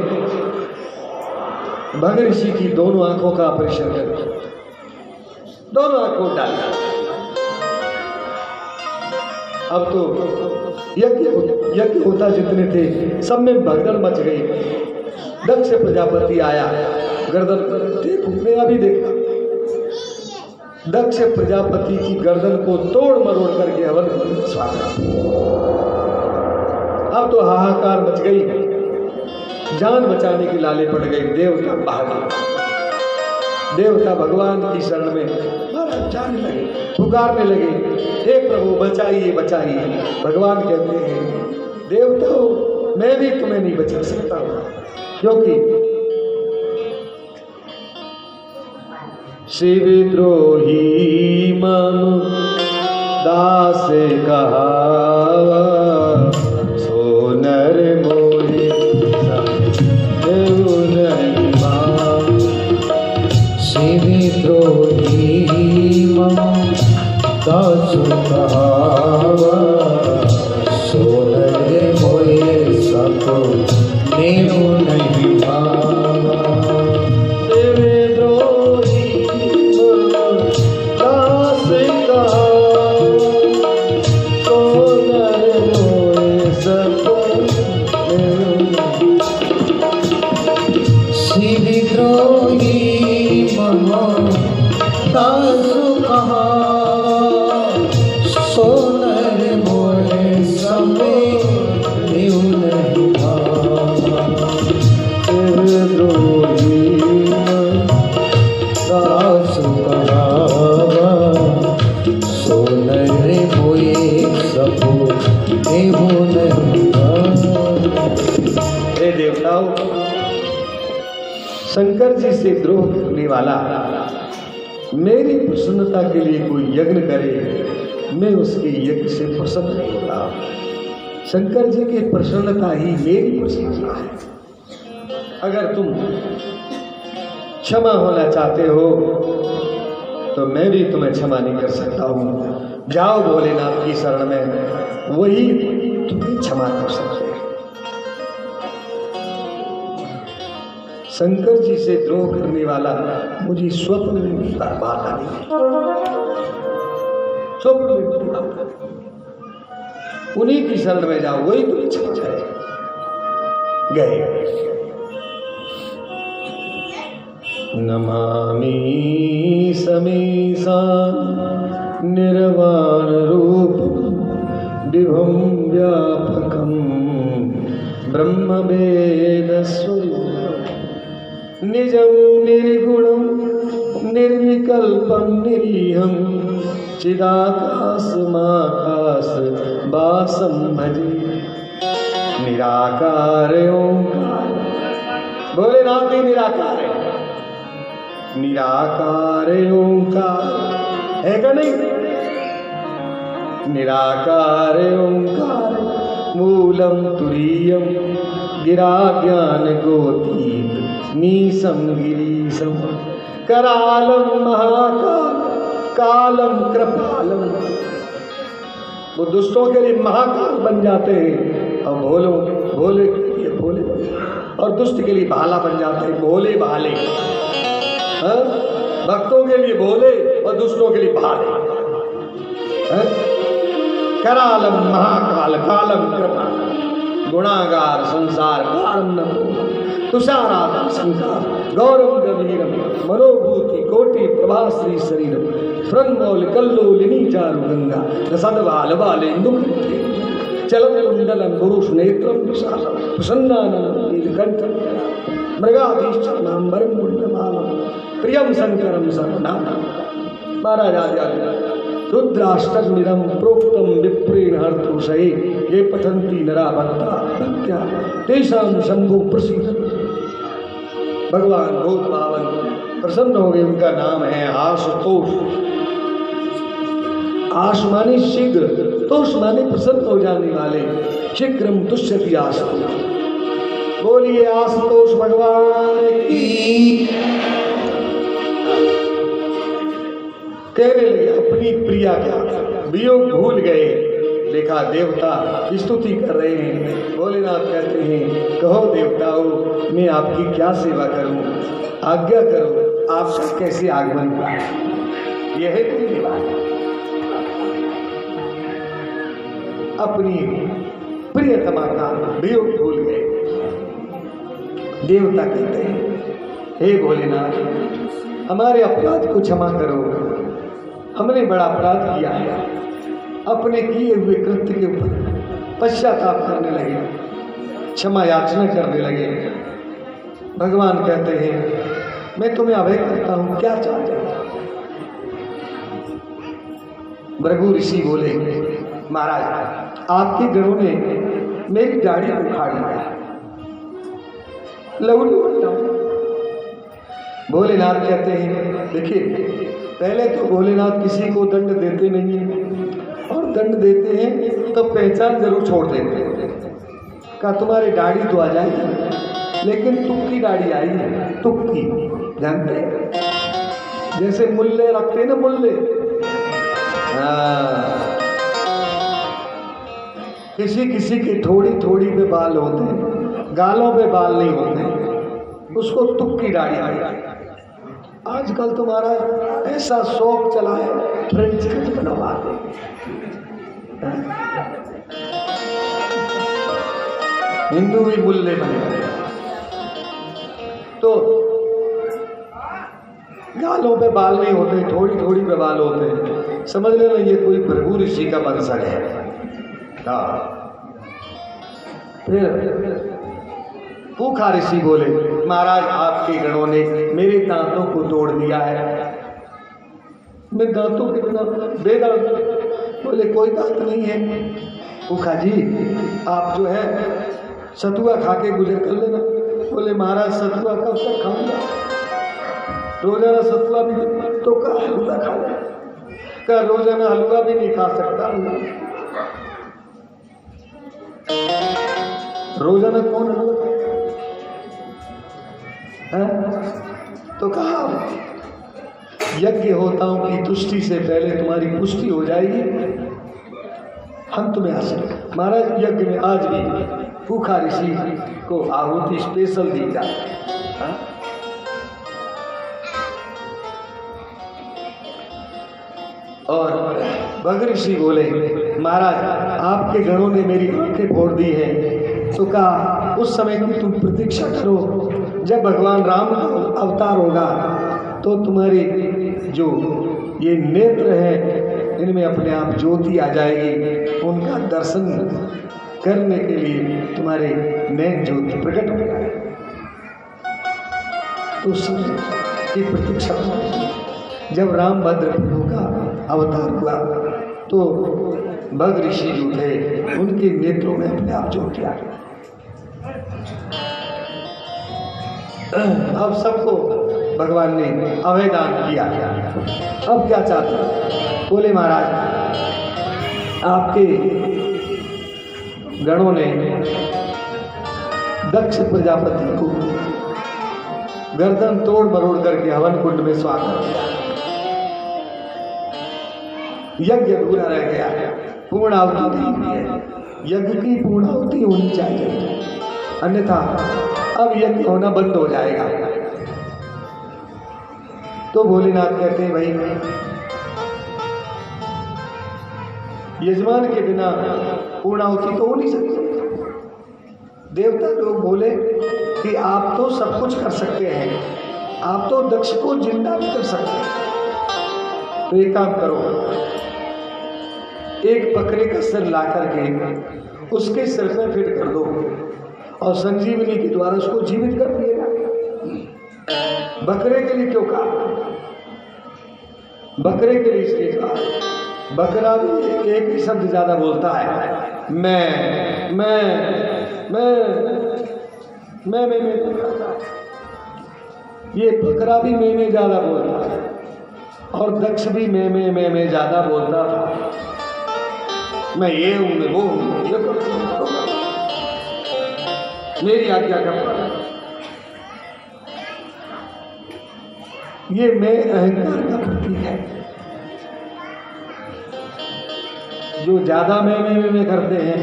भग ऋषि की दोनों आंखों का ऑपरेशन कर दिया, दोनों आंखों डाल। अब तो यज्ञ होता जितने थे सब में भगदड़ मच गई। दक्ष प्रजापति आया, गर्दन देखो, मैं अभी देखा, दक्ष प्रजापति की गर्दन को तोड़ मरोड़ करके हवन स्वागत। अब तो हाहाकार मच गई, जान बचाने की लाले पड़ गई। देवता भागे, देवता भगवान की शरण में महाराज जाने लगे, पुकारने लगे, हे प्रभु बचाइए बचाइए। भगवान कहते हैं, देवताओं मैं भी तुम्हें नहीं बचा सकता हूं, क्योंकि शिवद्रोही मनु दास कहा, सोनर मोहे शिवद्रोही मनु दास कहा, सोनर मोहे सको नेहु नहीं भावा। शंकर जी से द्रोह करने वाला मेरी प्रसन्नता के लिए कोई यज्ञ करे मैं उसके यज्ञ से प्रसन्न नहीं होता। शंकर जी की प्रसन्नता ही मेरी प्रसन्नता है। अगर तुम क्षमा होना चाहते हो तो मैं भी तुम्हें क्षमा नहीं कर सकता हूँ। जाओ भोलेनाथ की शरण में, वही तुम्हें क्षमा कर सकते हैं। शंकर जी से द्रोह करने वाला मुझे स्वप्न में मिलता बाधा नहीं, स्वप्न में मिलता। उन्हीं की शरण में जाओ, वही तुम्हें क्षमा जाए। गए। नमामि समीसा निर्वाण रूप विभुं व्यापकं ब्रह्म वेद स्वरूपं निजं निर्गुणं निर्विकल्पं निरीहं चिदाकाशमाकाश वासं भजे। निराकार ओंकार, भोलेनाथ ही निराकार है। निराकार ओंकार है क्या नहीं? निराकार ओंकार मूलम तुरीयम गिरा ज्ञान गोतीत नीसम गिरीशम करालम महाकाल कालम कृपालम। वो दुष्टों के लिए महाकाल बन जाते हैं और भोले के लिए भोले, और दुष्ट के लिए भाला बन जाते हैं, भोले भाले। भक्तों के लिए भोले और दुष्टों के लिए भाले। करालम महाकाल कालम कृपा गुणागार संसार कारम न तुषाराधम संसार गौरव गंभीरम मनोभूति कोटि प्रभाश्री शरीरम श्रृंगोल कल्लोलिनी चारु गंगा रसदवाल बालेन्दु चलम कुंडलम पुरुष नेत्रम विशालम प्रसन्नानंद नीलकंठम मृगाधीश्चरणाम्बरम मुंडमालम प्रियम शंकरम सर्वनाम। महाराज आचार्य रुद्राष्टकमिदं प्रोक्तं विप्रेण हर्तुषये ये पठन्ति नरा भक्ता भक्त्या तेषां शंभु प्रसीद। भगवान बहुत पावन प्रसन्न हो गए। उनका नाम है आशुतोष। आश माने शीघ्र, तोष माने प्रसन्न हो जाने वाले। शीघ्रम तुष्यति आशुतोष। बोलिए आशुतोष भगवान की। कहने लगे अपनी प्रिया का वियोग भूल गए। देखा देवता स्तुति कर रहे हैं। भोलेनाथ कहते हैं कहो देवताओं मैं आपकी क्या सेवा करूं, आज्ञा करो, आपका कैसे आगमन हुआ। यह है मेरी बात। अपनी प्रियतमा का वियोग भूल गए। देवता कहते हैं हे भोलेनाथ हमारे अपराध को क्षमा करो, हमने बड़ा अपराध किया है। अपने किए हुए कृत्य के ऊपर पश्चाताप करने लगे, क्षमा याचना करने लगे। भगवान कहते हैं मैं तुम्हें अभय करता हूं, क्या चाहते हो। भृगु ऋषि बोले महाराज आपके गणों ने मेरी गाड़ी को उखाड़ लिया, लहू लुहान। भोलेनाथ कहते हैं देखिए पहले तो भोलेनाथ किसी को दंड देते नहीं है, और दंड देते हैं तो पहचान जरूर छोड़ देते हैं। कहा तुम्हारी दाढ़ी तो आ जाएगी, लेकिन तुक्की दाढ़ी आई है। तुक्की जानते हैं जैसे मुल्ले रखते ना, मुल्ले। किसी किसी के थोड़ी थोड़ी पे बाल होते हैं, गालों पे बाल नहीं होते, उसको तुक्की दाढ़ी आई। आजकल तुम्हारा ऐसा शौक चला है फ्रेंच कट बनवा दे। हिंदू भी मुल्ले बने तो गालों पे बाल नहीं होते, थोड़ी थोड़ी पे बाल होते हैं। समझ लेना ये कोई भृगु ऋषि का वंशज है। फिर पूखा ऋषि बोले महाराज आपके गणों ने मेरे दांतों को तोड़ दिया है। मैं दांतों के बिना बेदांत। बोले कोई दांत नहीं है। पूखा जी आप जो है सतुआ खा के गुजर कर लेना। बोले महाराज सतुआ कब तक खाऊंगा, रोजाना सतुआ भी तो हलवा खा ले। का रोजाना हलवा भी नहीं खा सकता हूँ। रोजाना कौन हलवा है? तो कहा यज्ञ होताओं की तुष्टि से पहले तुम्हारी पुष्टि हो जाएगी, हम तुम्हें आशीर्वाद। महाराज यज्ञ में आज भी भूखा ऋषि को आहुति स्पेशल दी जाती है। और भग ऋषि बोले महाराज आपके गणों ने मेरी आंखें फोड़ दी है, तो कहा उस समय की तुम प्रतीक्षा करो, जब भगवान राम का अवतार होगा तो तुम्हारे जो ये नेत्र है इनमें अपने आप ज्योति आ जाएगी, उनका दर्शन करने के लिए तुम्हारे नैन ज्योति प्रकट हो जाएगी। तो सब की प्रतीक्षा जब राम भद्र प्रभु का अवतार हुआ तो भग ऋषि जो थे उनके नेत्रों में अपने आप ज्योति आ गई। अब सबको भगवान ने अभयदान किया। अब क्या चाहते हैं? बोले महाराज आपके गणों ने दक्ष प्रजापति को गर्दन तोड़ मरोड़ करके हवन कुंड में स्वागत किया। यज्ञ अधूरा रह गया, पूर्ण आहुति नहीं हुई है। यज्ञ की पूर्ण आहुति होनी चाहिए, अन्यथा अब यज्ञ होना बंद हो जाएगा। तो भोलेनाथ कहते हैं भाई यजमान के बिना पूर्णाहुति तो हो नहीं सकती। देवता लोग बोले कि आप तो सब कुछ कर सकते हैं, आप तो दक्ष को जिंदा भी कर सकते हैं, तो एक काम करो, एक बकरे का सिर ला करके उसके सिर पे फिट कर दो और संजीवनी के द्वारा उसको जीवित कर दिएगा। बकरे के लिए क्यों कहा? बकरे के लिए इसलिए कहा, बकरा भी एक ही शब्द ज्यादा बोलता है, मैं करता है। ये बकरा भी मैं ज्यादा बोलता है और दक्ष भी मैं ज्यादा बोलता था। मैं ये हूं, मैं वो हूं, ये करूं, मेरी आज्ञा का पालन। ये मैं अहंकार का प्रतीक है। जो ज्यादा मैं करते हैं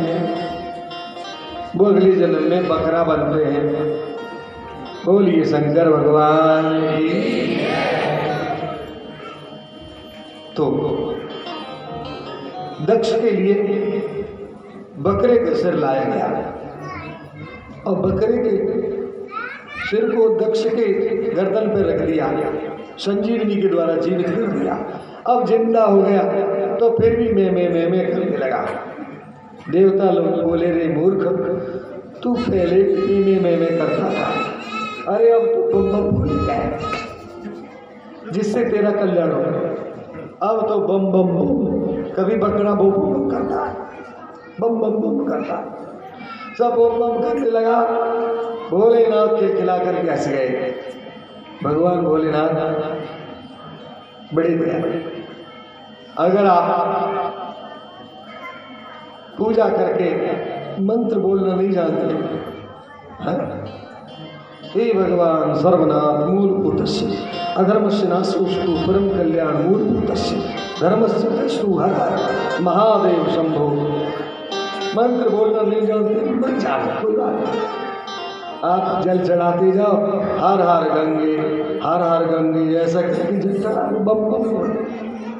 वो अगले जन्म में बकरा बनते हैं। बोलिए शंकर भगवान की। तो दक्ष के लिए बकरे का सिर लाया गया और बकरे के सिर को दक्ष के गर्दन पर रख दिया, संजीवनी के द्वारा जीवित कर दिया। अब जिंदा हो गया तो फिर भी मैं करने लगा। देवता लोग बोले रे मूर्ख, तू पहले भी मैं करता था, अरे अब तो बम भूल गया, जिससे तेरा कल्याण हो गया। अब तो बम बम बम, कभी बकरा बम बम करता है, बम बम बम करता है, सब बम बम करने लगा। भोलेनाथ के खिला करके हंस गए। भगवान भोलेनाथ बड़े दयालु। अगर आप पूजा करके मंत्र बोलना नहीं जानते, हे भगवान सर्वनाथ मूलभूतस्य अधर्मस्य नाशोस्तु परम कल्याण मूलभूतस्य धर्मस्य दृष्टु हर हर महादेव शंभो। मंत्र बोलना नहीं जानते मत जाओ, कोई बात नहीं। आप जल चढ़ाते जाओ, हर हर गंगे ऐसा करके जल चढ़ा बम बम,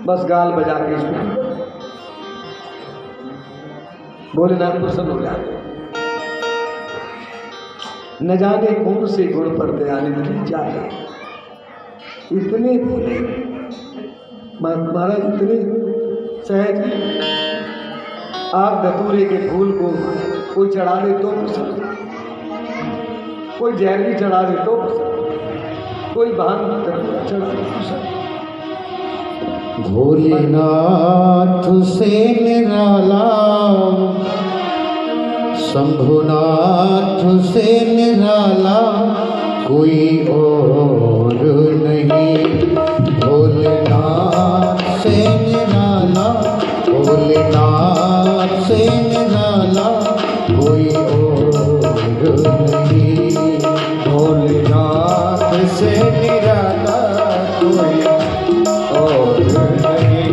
बस गाल बजा के इसमें भोलेनाथ प्रसन्न हो जाते। न जाने कौन से गुण पर दयानिधि की जाए, इतने बोले महाराज, इतने सहज। आप धतूरे के फूल को कोई चढ़ा दे तो प्रसन्न, कोई जहर भी चढ़ा दे तो प्रसन्न, कोई भांग चढ़ा दे तो प्रसन्न। भोलेनाथ से निराला, शंभुनाथ से निराला कोई और नहीं। भोलेनाथ से निराला नहीं, भोलेनाथ से निराला कोई और नहीं।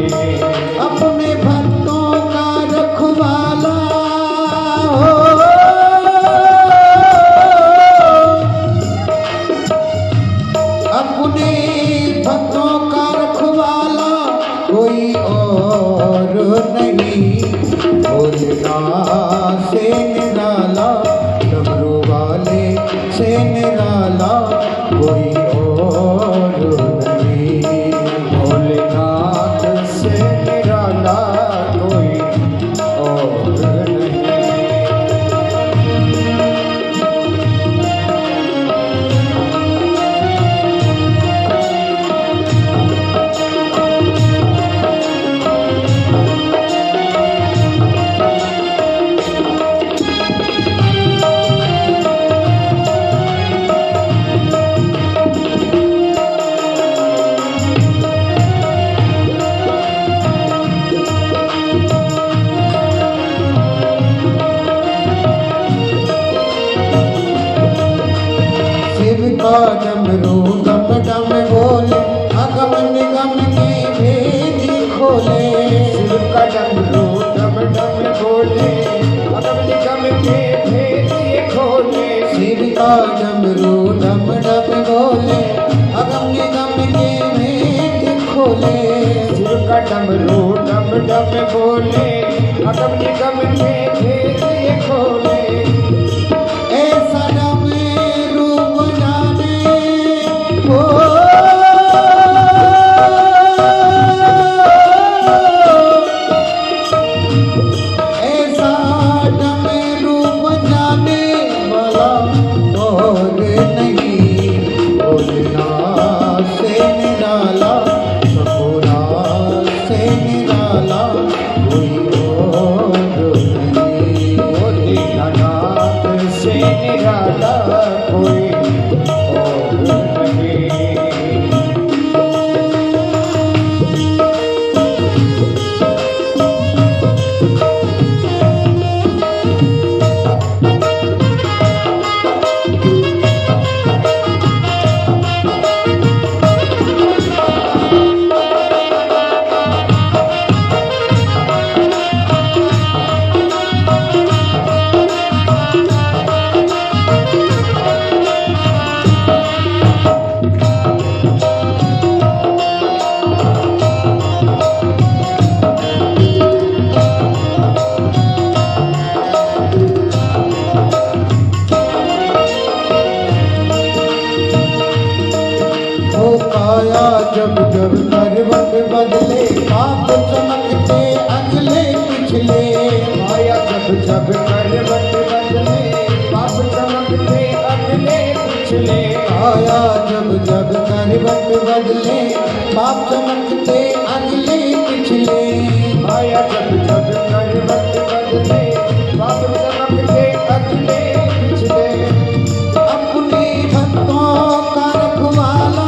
अपने भक्तों का रखवाला हो, अपने भक्तों का रखवाला कोई और नहीं, भोलेनाथ से निराला, डमरू वाले से निराला कोई और नहीं, भोलेनाथ से निराला कोई और नहीं। शिव का डमरू डम डम बोले, अगम निगम के भेद खोले। शिव का डमरू डम डम बोले, अगम निगम के भेद खोले। शिव का डमरू डम डम बोले, अगम निगम के भेद खोले। शिव का डमरू डम डम बोले, अगम निगम के भेद खोले। ऐसा डमरू बजाने को ऐसा डमरू बजाने वाला और नहीं, भोलेनाथ से निराला, शंभुनाथ से निराला कोई और नहीं, भोलेनाथ से निराला कोई और नहीं। काया जब जब करवट बदले, पाप चमकते अगले पिछले। काया जब जब करवट बदले, पाप चमकते अगले पिछले। काया जब जब करवट बदले, पाप चमकते अगले पिछले। काया जब जब करवट बदले, पाप चमकते अगले पिछले। अपने भक्तों का रखवाला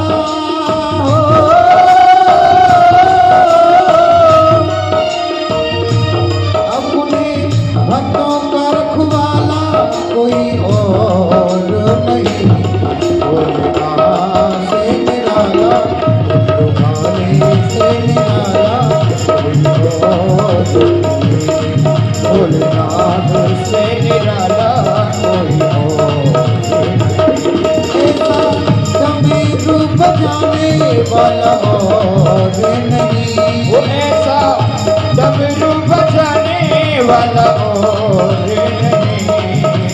भक्तों का रखवाला कोई और नहीं, भोलेनाथ से निराला, भगवान से निराला कोई और नहीं, भोलेनाथ से निराला कोई और नहीं। डमरू बजाने वाला और नहीं, वो ऐसा डमरू बजाने वाला और नहीं,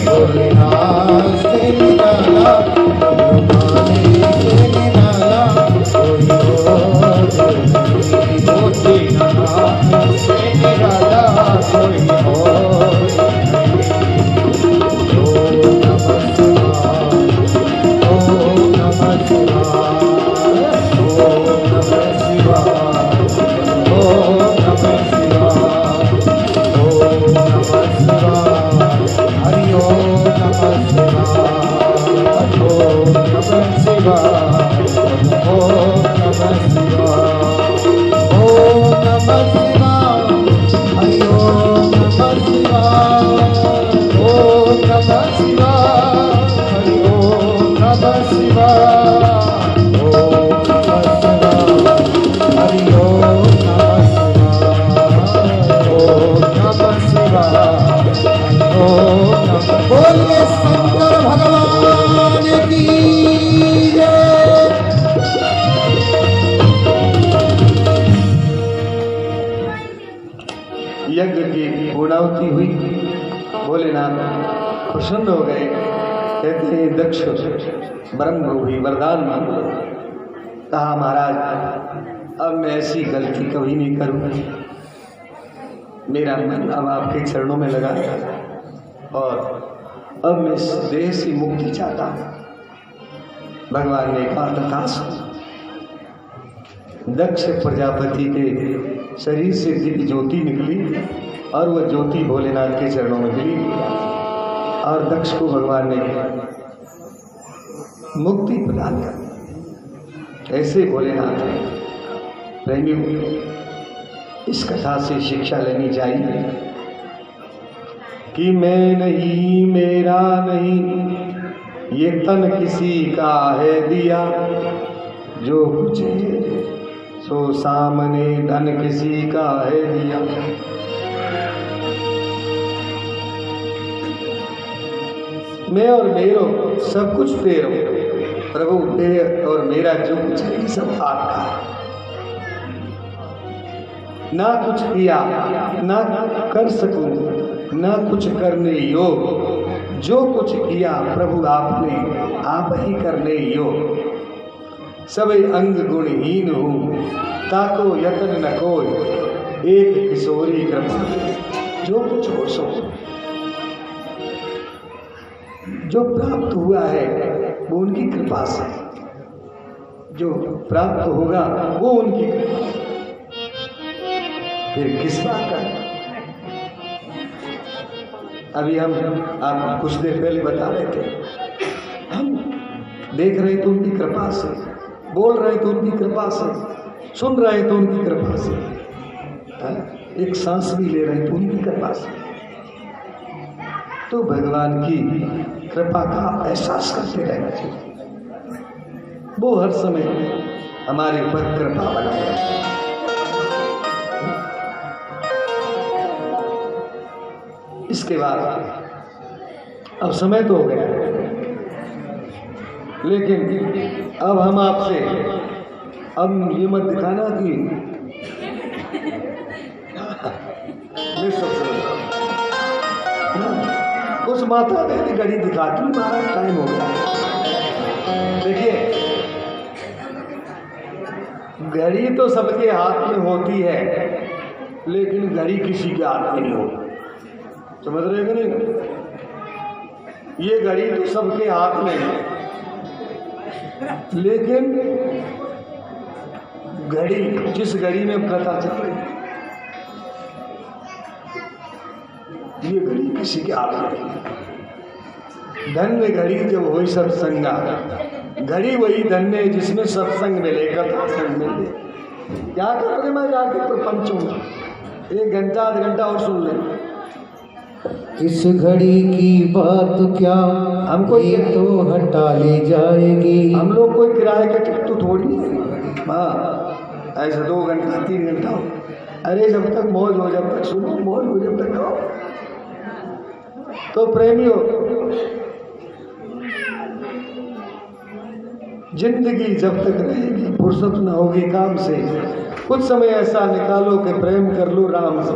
भोलेनाथ से निराला, भगवान से निराला कोई और नहीं, भोलेनाथ से निराला कोई और नहीं। ओम नमः शिवाय, ओम नमः शिवाय, ओम नमः शिवाय, ओम नमः शिवाय, हरि ओम नमः शिवाय, ओम नमः शिवाय, ओम नमः। बोलिए शंकर भगवान की जय। यज्ञ की पूर्णाहुति हुई, भोलेनाथ प्रसन्न हो गए। कहते हैं दक्ष ब्रह्मरूपी वरदान मांगो। कहा महाराज अब मैं ऐसी गलती कभी नहीं करूँगा, मेरा मन अब आपके चरणों में लगा है और अब मैं इस देह से मुक्ति चाहता हूँ। भगवान ने कहा तथास्तु। दक्ष प्रजापति के शरीर से दिव्य ज्योति निकली और वह ज्योति भोलेनाथ के चरणों में मिली और दक्ष को भगवान ने मुक्ति प्रदान कर। ऐसे भोलेनाथ है। प्रेमियों, इस कथा से शिक्षा लेनी चाहिए कि मैं नहीं, मेरा नहीं, ये तन किसी का है दिया, जो कुछ है सो सामने धन किसी का है दिया। मैं और मेरो सब कुछ तेरो, प्रभु तेरे और मेरा जो कुछ है सब आपका है। ना कुछ किया, ना कर सकूं, ना कुछ करने योग, जो कुछ किया प्रभु आपने, आप ही करने योग। सबे अंग गुणहीन हूँ, ताको यतन न कोई, एक किशोरी कृपा, जो कुछ हो सो। जो प्राप्त हुआ है वो उनकी कृपा से, जो प्राप्त होगा वो उनकी कृपा से। फिर किस बात का? अभी हम आप कुछ देर पहले बता रहे थे, हम देख रहे थे उनकी कृपा से, बोल रहे थे उनकी कृपा से, सुन रहे थे उनकी कृपा से, एक सांस भी ले रहे थे उनकी कृपा से। तो भगवान की कृपा का एहसास करते रहना चाहिए। वो हर समय हमारे ऊपर कृपा बनाए। इसके बाद अब समय तो हो गया है, लेकिन अब हम आपसे अब ये मत दिखाना कि मैं सब समझता हूँ। उस माता ने घड़ी दिखाती, महाराज टाइम हो गया। देखिए, घड़ी तो सबके हाथ में होती है, लेकिन घड़ी किसी के हाथ में नहीं होती। समझ रहे कि नहीं? ये घड़ी तो सबके हाथ में है, लेकिन घड़ी, जिस घड़ी में पता चल रही, ये घड़ी किसी के हाथ में नहीं। धन्य घड़ी जब वही सत्संगा, घड़ी वही धन्य जिसमें सत्संग मिले, कथा संग मिले। क्या करोगे? मैं जाके प्रपंच हूँ, 1 घंटा 1.5 घंटा और सुन ले। इस घड़ी की बात क्या हमको ये तो हटा ले जाएगी। हम लोग कोई किराए का टिकट तो थोड़ी है। हाँ, ऐसे 2 घंटा 3 घंटा हो। अरे जब तक मौज हो, जब तक सुनो, मौज हो जब तक कहो। तो प्रेमियों, जिंदगी जब तक रहेगी, फुर्सत न होगी काम से, कुछ समय ऐसा निकालो कि प्रेम कर लो राम से।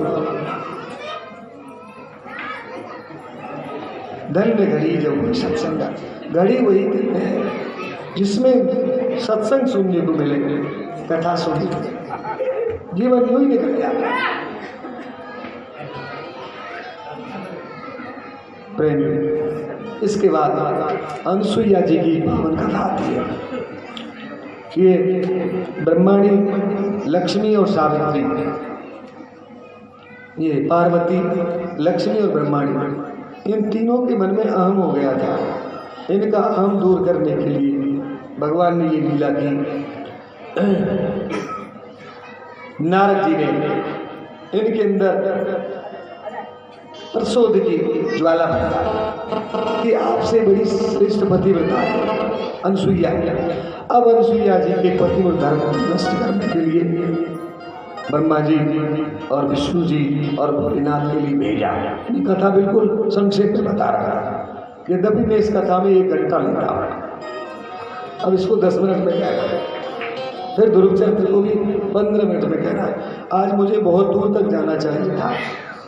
धन्य घड़ी जब वही सत्संग, घड़ी वही कहते हैं जिसमें सत्संग सुनने को मिले, कथा सुनने को, जीवन यूं ही निकल जाता है। प्रेम। इसके बाद अनसुईया जी की पावन कथा आती है। ये ब्रह्माणी, लक्ष्मी और सावित्री, ये पार्वती, लक्ष्मी और ब्रह्माणी, इन तीनों के मन में अहम हो गया था। इनका अहम दूर करने के लिए भगवान ने ये लीला की। नारद जी ने इनके अंदर प्रसोद की ज्वाला भरा कि आपसे बड़ी श्रेष्ठ पतिव्रता है, अनसुईया। अब अनसुईया जी के पति और धर्म को नष्ट करने के लिए ब्रह्मा जी और विष्णु जी और भोलेनाथ के लिए भेजा। ये कथा बिल्कुल संक्षेप में बता रहा है, यद्यपि मैं इस कथा में 1 घंटा लेता हूँ, अब इसको 10 मिनट में कह रहा है, फिर ध्रुव चरित्र को भी 15 मिनट में कह रहा है। आज मुझे बहुत दूर तक जाना चाहिए था,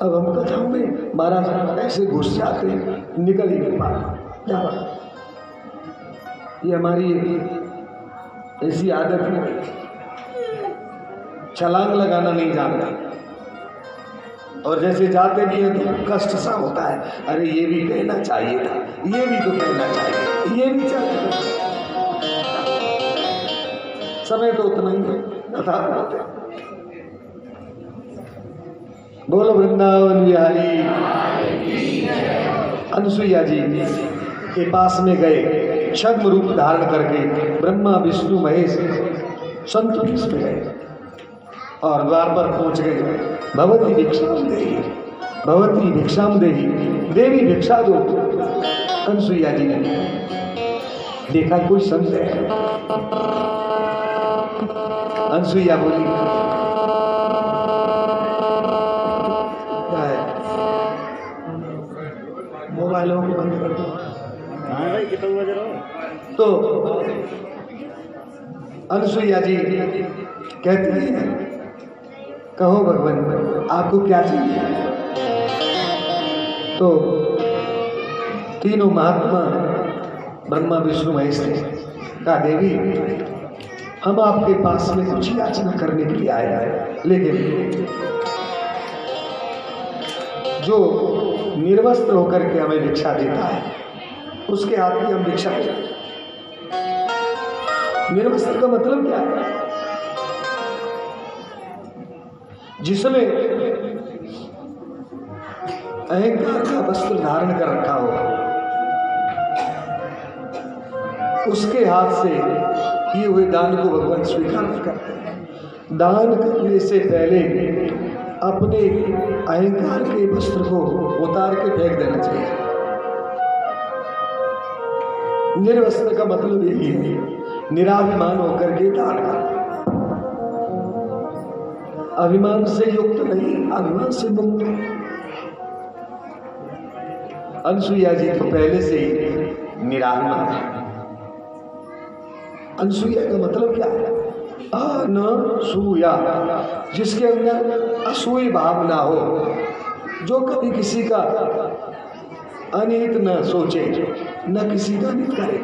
अब हम कथाओं में महाराज ऐसे घुस जाते हैं, निकल ही नहीं पाते। ये हमारी ऐसी आदत है, छलांग लगाना नहीं जानता, और जैसे जाते भी हैं तो कष्ट सा होता है, अरे ये भी कहना चाहिए था, ये भी तो कहना चाहिए, ये भी चाहिए। समय तो उतना ही है, कथा होते। बोलो वृंदावन बिहारी। अनसुईया जी के पास में गए, छद्म रूप धारण करके ब्रह्मा विष्णु महेश संतुलित में गए और द्वार पर पहुंच गए। भगवती भिक्षाम देही, भगवती भिक्षाम देही, देवी भिक्षा दो। अनसुईया जी ने देखा कोई संत है। अनसुईया बोली, क्या है? मोबाइलों को बंद कर दो। हाँ भाई, कितना बज रहा हो? तो अनसुईया जी कहती है, कहो भगवान आपको क्या चाहिए? तो तीनों महात्मा ब्रह्मा विष्णु महेश ने कहा, देवी हम आपके पास में कुछ याचना करने के लिए आए हैं, लेकिन जो निर्वस्त्र होकर के हमें भिक्षा देता है उसके हाथ में हम भिक्षा दें। निर्वस्त्र का मतलब क्या है? जिसने अहंकार का वस्त्र धारण कर रखा हो, उसके हाथ से किए हुए दान को भगवान स्वीकार करते हैं। दान करने से पहले अपने अहंकार के वस्त्र को उतार के फेंक देना चाहिए। निर्वस्त्र का मतलब यही है, निराभिमान होकर के दान करना। अभिमान से युक्त नहीं, अभिमान से मुक्त। अनसुईया जी तो पहले से ही निराभिमान है। अनसुईया का मतलब क्या है? अनसूया, जिसके अंदर असूय भाव ना हो, जो कभी किसी का अनिहित न सोचे, न किसी का हित करे,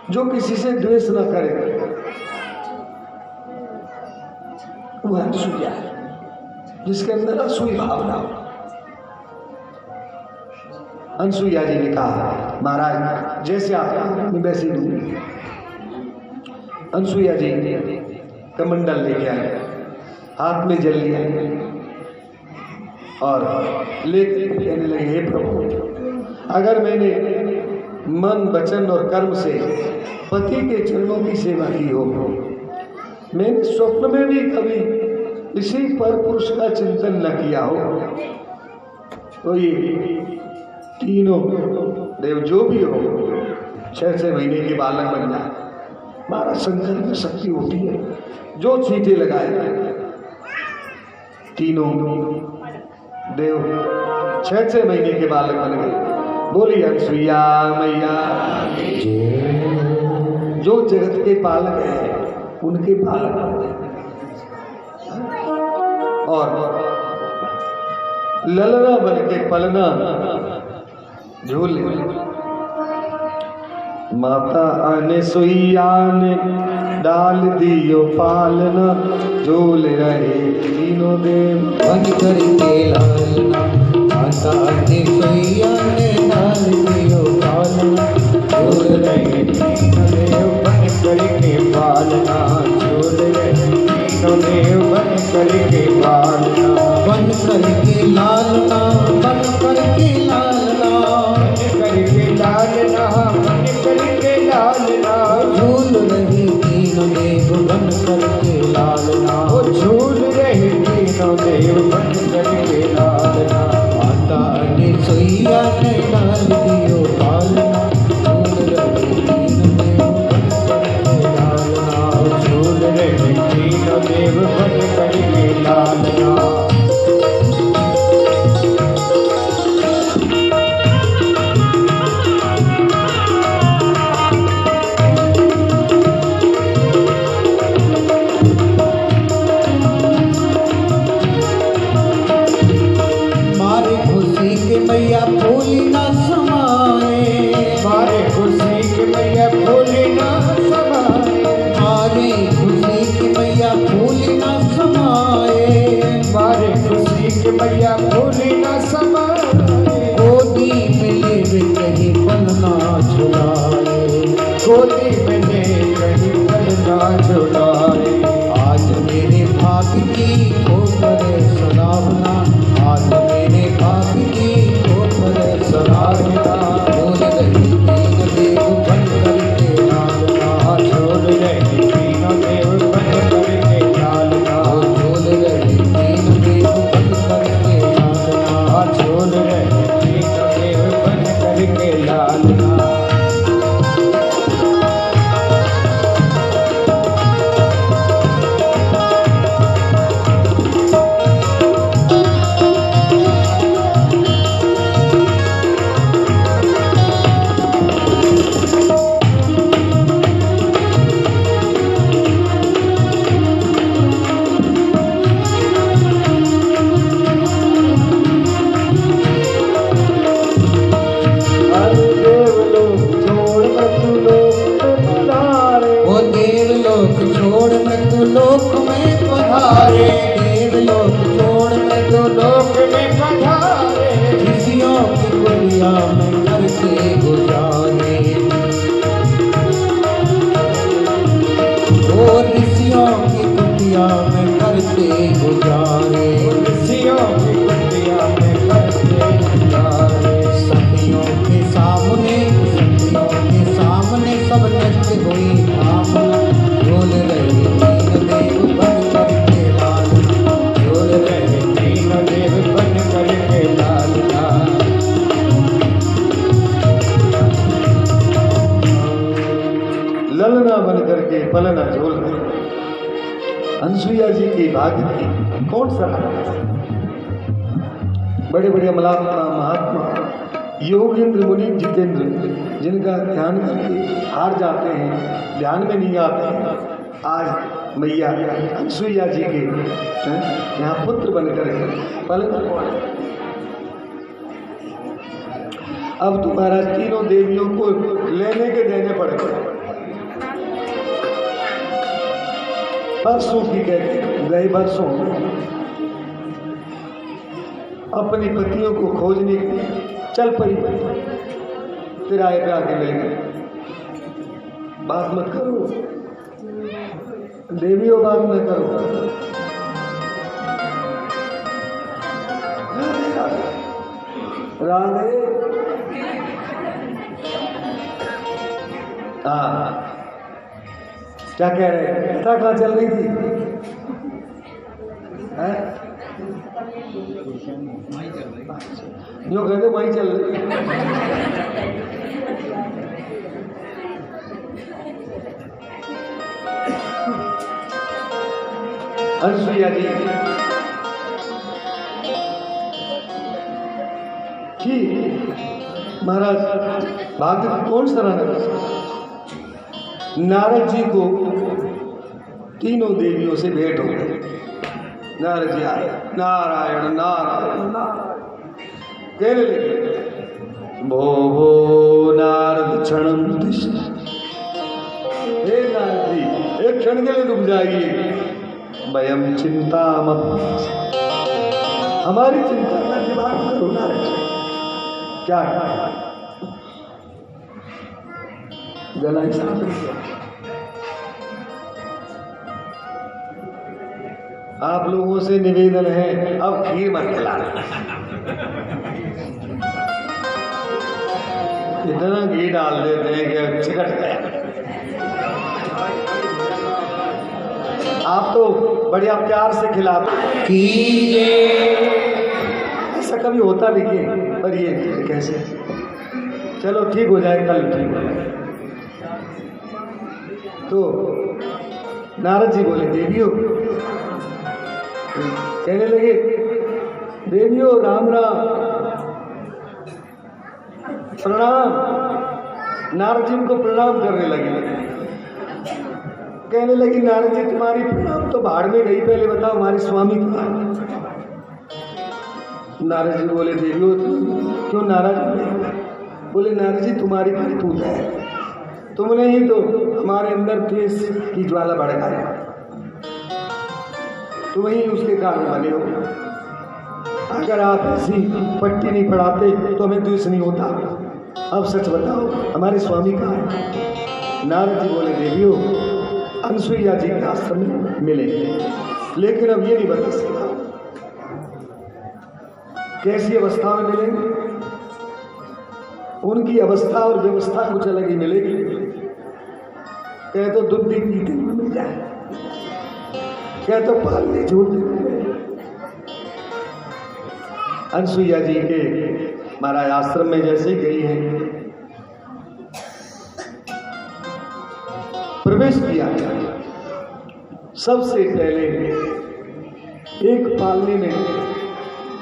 जो किसी से द्वेष न करे, वह अनसूया है, जिसके अंदर असूय भाव ना हो। अनसुईया जी ने कहा, महाराज जैसे आप मैं वैसे दूंगी। अनसुईया जी कमंडल लेके आए, हाथ में जल लिया और लेके कहने लगे, हे प्रभु, अगर मैंने मन वचन और कर्म से पति के चरणों की सेवा की हो, मैंने स्वप्न में भी कभी किसी पर पुरुष का चिंतन न किया हो, तो ये तीनों देव जो भी हो 6 महीने के बालक बन जाए। महाराज शंकर में शक्ति होती है, जो चींटे लगाए तीनों देव 6 महीने के बालक बन गए। बोली अनसुईया मैया, जो जगत के पालक हैं उनके पालक बन गए। और ललना बन के पलना झूल। माता अनसुईया ने डाल दियो पालना, झूल रहे तीनों देव बन करके लालना। माता अनसुईया ने डाल दियो पालना, झूल रहे तीनों देव बन करके पालना, झूल रहे तीनों देव बन करके पालना। बन करके लालना, बन करके लालना, बन करके लालना, बन करके लालना, झूल रही तीनों देव बन करके लालना, झूल रही तीनों देव बन करके लालना। माता अनसुईया ने डाल दियो पालना, झूल रही झुलाए, गोदी में कहीं पलना झुलाए। आज मेरे भाग्य की ठोकर सलामना, आज मेरे भाग्य की ठोकर सलामना। छोड़ रही दीन देव बन करके लालना, छोड़ रही दीन देव बन करके लालना, छोड़ रही दीन देव बन करके लालना, छोड़ रही दीन देव बन करके लालना। छोड़ मैं तो लोक में पधारे, देवलोक छोड़ मैं तो लोक में पधारे। ऋषियों की कुटिया में करके गुजारे, ओ ऋषियों की कुटिया में करके गुजारे, ऋषियों की कुटिया में करके गुजारे। सतियों के सामने, सतियों के सामने सब नष्ट हुई भावना। झूल रहे दीन देव बन करके लालना, झूल रहे दीन देव बन करके लालना। ललना बन करके पलना झोल रहे। अनसुईया जी की भाग्य थी, कौन सा बड़े बड़े महात्मा योगेंद्र मुनि जितेंद्र, जिनका ध्यान करके हार जाते हैं, ध्यान में नहीं आते हैं, आज मैया अनसुईया जी के यहाँ पुत्र बनकर पलना। अब तुम्हारा तीनों देवियों को लेने के देने पड़ेगा। परसों की गए परसों अपनी पतियों को खोजने चल पड़ी, फिर आए पे आके मिल गए। बात मत करो देवियों, बात मत करो। राधे हाँ, क्या कह रहे हैं? कहाँ चल रही थी? जो कहते वहीं चल रही। अनसुईया जी की महाराज भाग्य कौन सराहना। नारद जी को तीनों देवियों से भेंट हो गई। नारद जी आए, नारायण नारायण नारायण कहने लगे, भो भो नारद क्षणम तिष्ठ। हे नारद जी एक क्षण के लिए रुक जाइए। वयम चिंता मत, हमारी चिंता का निवारण करो नारद जी। क्या गला ही साफ है। आप लोगों से निवेदन है, अब खीर मत खिलाना। इतना घी डाल देते हैं कि चिकट गया। आप तो बढ़िया प्यार से खिलाते कीजिए। ऐसा कभी होता नहीं है, पर ये कैसे? चलो ठीक हो जाए, कल ठीक हो जाए। तो नारद जी बोले, देवियों कहने लगे, देवियों राम राम प्रणाम। नारद जी को प्रणाम करने लगे। कहने लगी, नारद जी तुम्हारी प्रणाम तो भाड़ में गई, पहले बताओ हमारे स्वामी कहाँ? नारद जी बोले, देवियों क्यों नाराज? बोले, नारद जी तुम्हारी करतूत है, तुमने ही तो हमारे अंदर द्वेष की ज्वाला भड़काई, तुम ही उसके कारण बने हो। अगर आप ऐसी पट्टी नहीं पढ़ाते तो हमें द्वेष नहीं होता। अब सच बताओ हमारे स्वामी कहाँ हैं? नारद जी बोले देवियों अनसुईया जी के आश्रम में मिले, लेकिन अब ये नहीं बता सकता कैसी अवस्था में मिलेंगे। उनकी अवस्था और व्यवस्था कुछ अलग ही मिलेगी। कहे तो दूध पीते में मिल जाए, कहे तो पालने झूठने में। अनसुईया जी के महाराज आश्रम में जैसे गई है, प्रवेश किया, सबसे पहले एक पालने में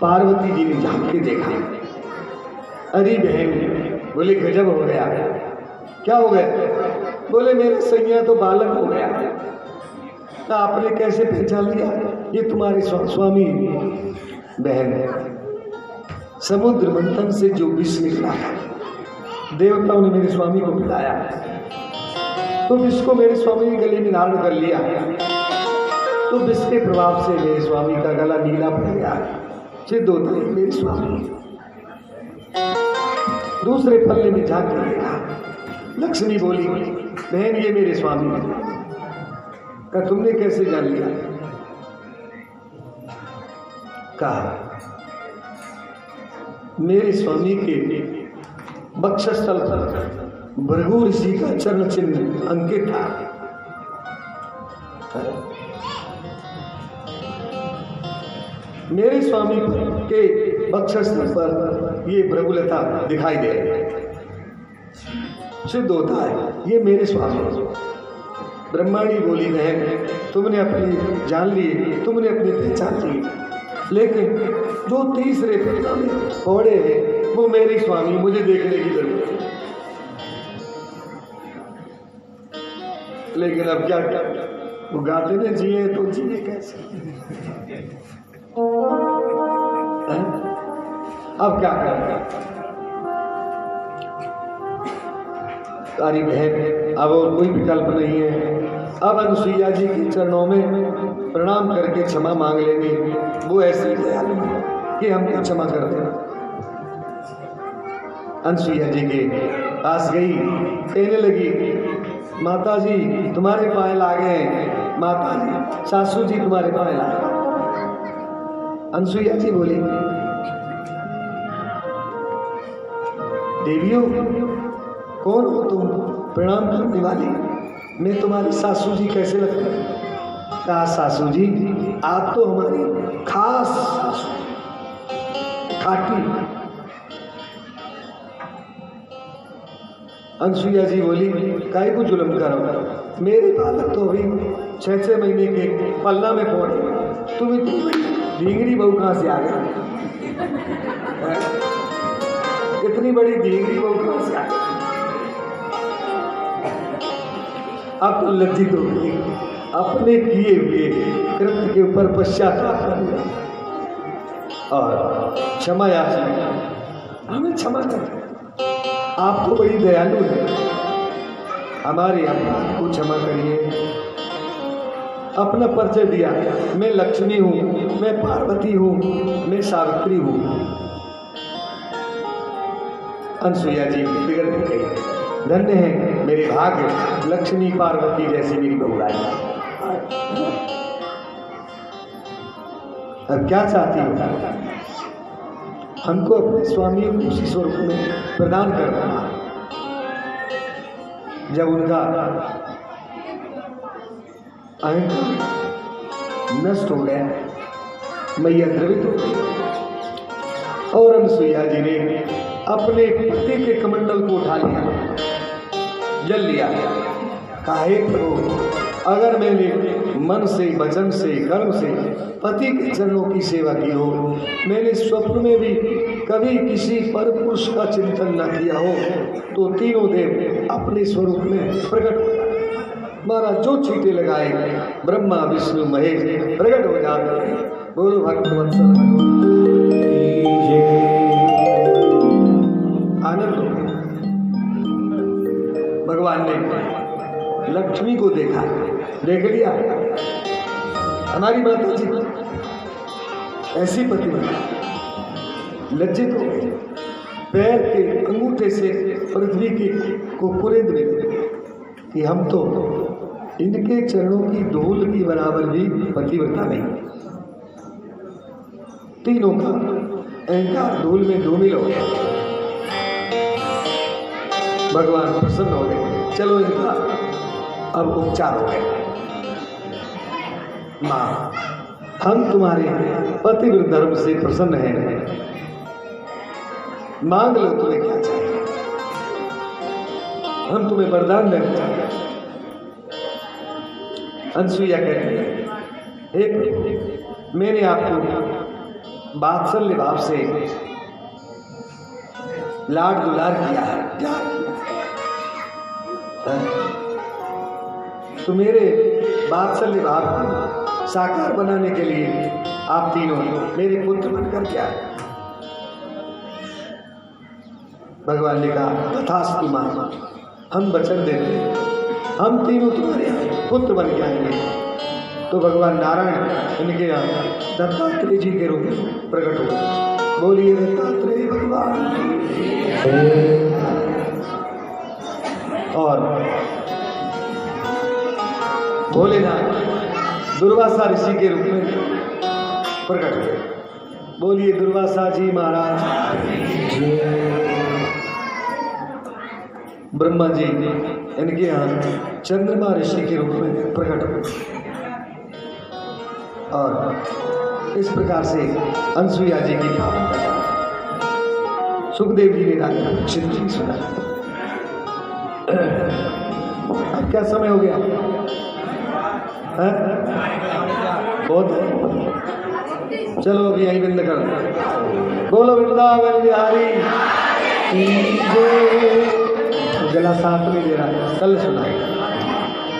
पार्वती जी ने झांक के देखा। अरे बहन, बोले गजब हो गया। क्या हो गया? बोले मेरा सैया तो बालक हो गया। तो आपने कैसे पहचान लिया ये तुम्हारे स्वामी? बहन, समुद्र मंथन से जो विष निकला देवताओं ने मेरे स्वामी को पिलाया, तो विष को मेरे स्वामी ने गले में धारण कर लिया, तो विष के प्रभाव से मेरे स्वामी का गला नीला पड़ गया। सिद्ध होता है मेरे स्वामी। दूसरे पल्ले में झांक कर देखा, लक्ष्मी बोली बहन ये मेरे स्वामी हैं। कहा तुमने कैसे जान लिया? कहा मेरे स्वामी के वक्षस्थल पर भृगु ऋषि का चरण चिन्ह अंकित था। मेरे स्वामी के वक्षस्थल पर ये भृगुलता दिखाई दे रही, सिद्ध होता है ये मेरे स्वामी। ब्रह्माणी बोली बहन तुमने अपनी जान ली, तुमने अपनी पहचान ली, लेकिन जो तीसरे पौड़े हैं वो मेरे स्वामी, मुझे देखने की जरूरत है। लेकिन अब क्या वो गाते ने जिए तो जिए कैसे? अब क्या करें? सारी बहन अब और कोई विकल्प नहीं है। अब अनसुईया जी के चरणों में प्रणाम करके क्षमा मांग लेंगे। वो ऐसे दयालु कि हमको क्षमा कर दें। अनसुईया जी के पास गई, कहने लगी माता जी तुम्हारे पायल आ गए हैं। माता जी, सासू जी तुम्हारे पायल आ गए। अनसुईया जी बोली देवियों कौन हो तुम प्रणाम करने वाली? मैं तुम्हारी सासू जी कैसे लगते हैं? कहा सासू जी आप तो हमारी खास सासू खाटी। अनसुईया जी बोली काहे को जुल्म करो, मेरे बालक तो अभी 6 महीने के पल्ला में पहुंचे, तुम ढींगरी बहू कहाँ से आ गई? इतनी बड़ी ढींगरी बहू कहाँ से आ गई? अब तो लज्जित हो गई, अपने किए हुए कृत्य के ऊपर पश्चाताप करना और क्षमा याचना, हमें क्षमा कर। आप तो बड़ी दयालु हैं, हमारे अपराध को क्षमा करिए। अपना परिचय दिया, मैं लक्ष्मी हूँ, मैं पार्वती हूँ, मैं सावित्री हूँ। अनसुईया जी बिगड़ गई। धन्य है मेरे भाग्य, लक्ष्मी पार्वती जैसी मेरी बहू आई। अब क्या चाहती हो? हमको अपने स्वामी को उसी स्वरूप में प्रदान करना। जब उनका अहंकार नष्ट हो गया, मैया द्रवित हो गई और अनसुईया जी ने अपने पति के कमंडल को उठा लिया, जल लिया। काहे प्रभु, अगर मैंने मन से, वचन से, कर्म से पति के चरणों की सेवा की हो, मैंने स्वप्न में भी कभी किसी पर पुरुष का चिंतन न किया हो, तो तीनों देव अपने स्वरूप में प्रकट हो जाते। महाराज जो छींटे लगाए ब्रह्मा विष्णु महेश प्रकट हो जाते। बोलो भक्तवत्सल आनंद हो। भगवान ने लक्ष्मी को देखा, देख लिया हमारी माता जी ऐसी पति लज्जित हो गई, पैर के अंगूठे से पृथ्वी की को कुरेद लेते कि हम तो इनके चरणों की धूल की बराबर भी पतिव्रता नहीं। तीनों का अहंकार धूल में धूमिल हो गया। भगवान प्रसन्न हो गए, चलो इनका अब उपचार हो गया। मां, हम तुम्हारे पतिव्रत धर्म से प्रसन्न हैं, मांग लो तुम्हें क्या चाहिए, हम तुम्हें वरदान देना चाहते हैं। अनसुईया कहती है, हे प्रभु, मैंने आपको वात्सल्य भाव से लाड दुलार किया है, प्यार किया है, तो मेरे वात्सल्य भाव को साकार बनाने के लिए आप तीनों मेरे पुत्र बनकर क्या है। भगवान ने कहा, तथास्तु मां, हम वचन देते हैं, हम तीनों तुम्हारे यहाँ पुत्र बन के आएंगे। तो भगवान नारायण इनके यहाँ दत्तात्रेय जी के रूप में प्रकट हो गए। बोलिए दत्तात्रेय भगवान। और भोलेनाथ दुर्वासा ऋषि के रूप में प्रकट हुए। बोलिए दुर्वासा जी महाराज। ब्रह्मा जी इनके यहाँ चंद्रमा ऋषि के रूप में प्रकट हुए। और इस प्रकार से अनसुईया जी की पावन कथा सुखदेव जी ने राजा चिंतन सुना। अब क्या समय हो गया है? बहुत है। चलो अभी यही बंद कर दो। बोलो वृंदावन बिहारी की जय। गला साथ नहीं दे रहा, कल सुनाए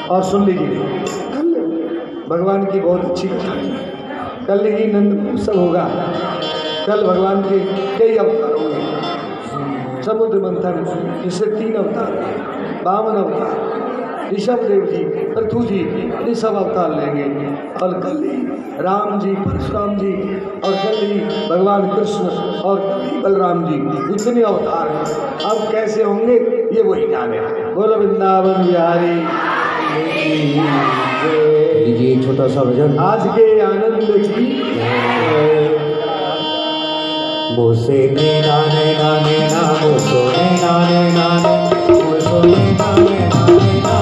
और सुन लीजिए। कल भगवान की बहुत अच्छी कथा है। कल ही नंद उत्सव होगा। कल भगवान के कई अवतार होंगे। समुद्र मंथन, इससे 3 अवतार, वामन अवतार, ऋषभ देव जी, पृथु जी, ये सब अवतार लेंगे। और कल ही राम जी, परशुराम जी, और कल ही भगवान कृष्ण, और कल ही बलराम जी, इतने अवतार हैं। अब कैसे होंगे ये वही जाने। बोलो वृंदावन बिहारी। ये छोटा सा भजन आज के आनंद की बोसे नैना नैना नैना बोसो नैना नैना बोसो नैना नैना नैना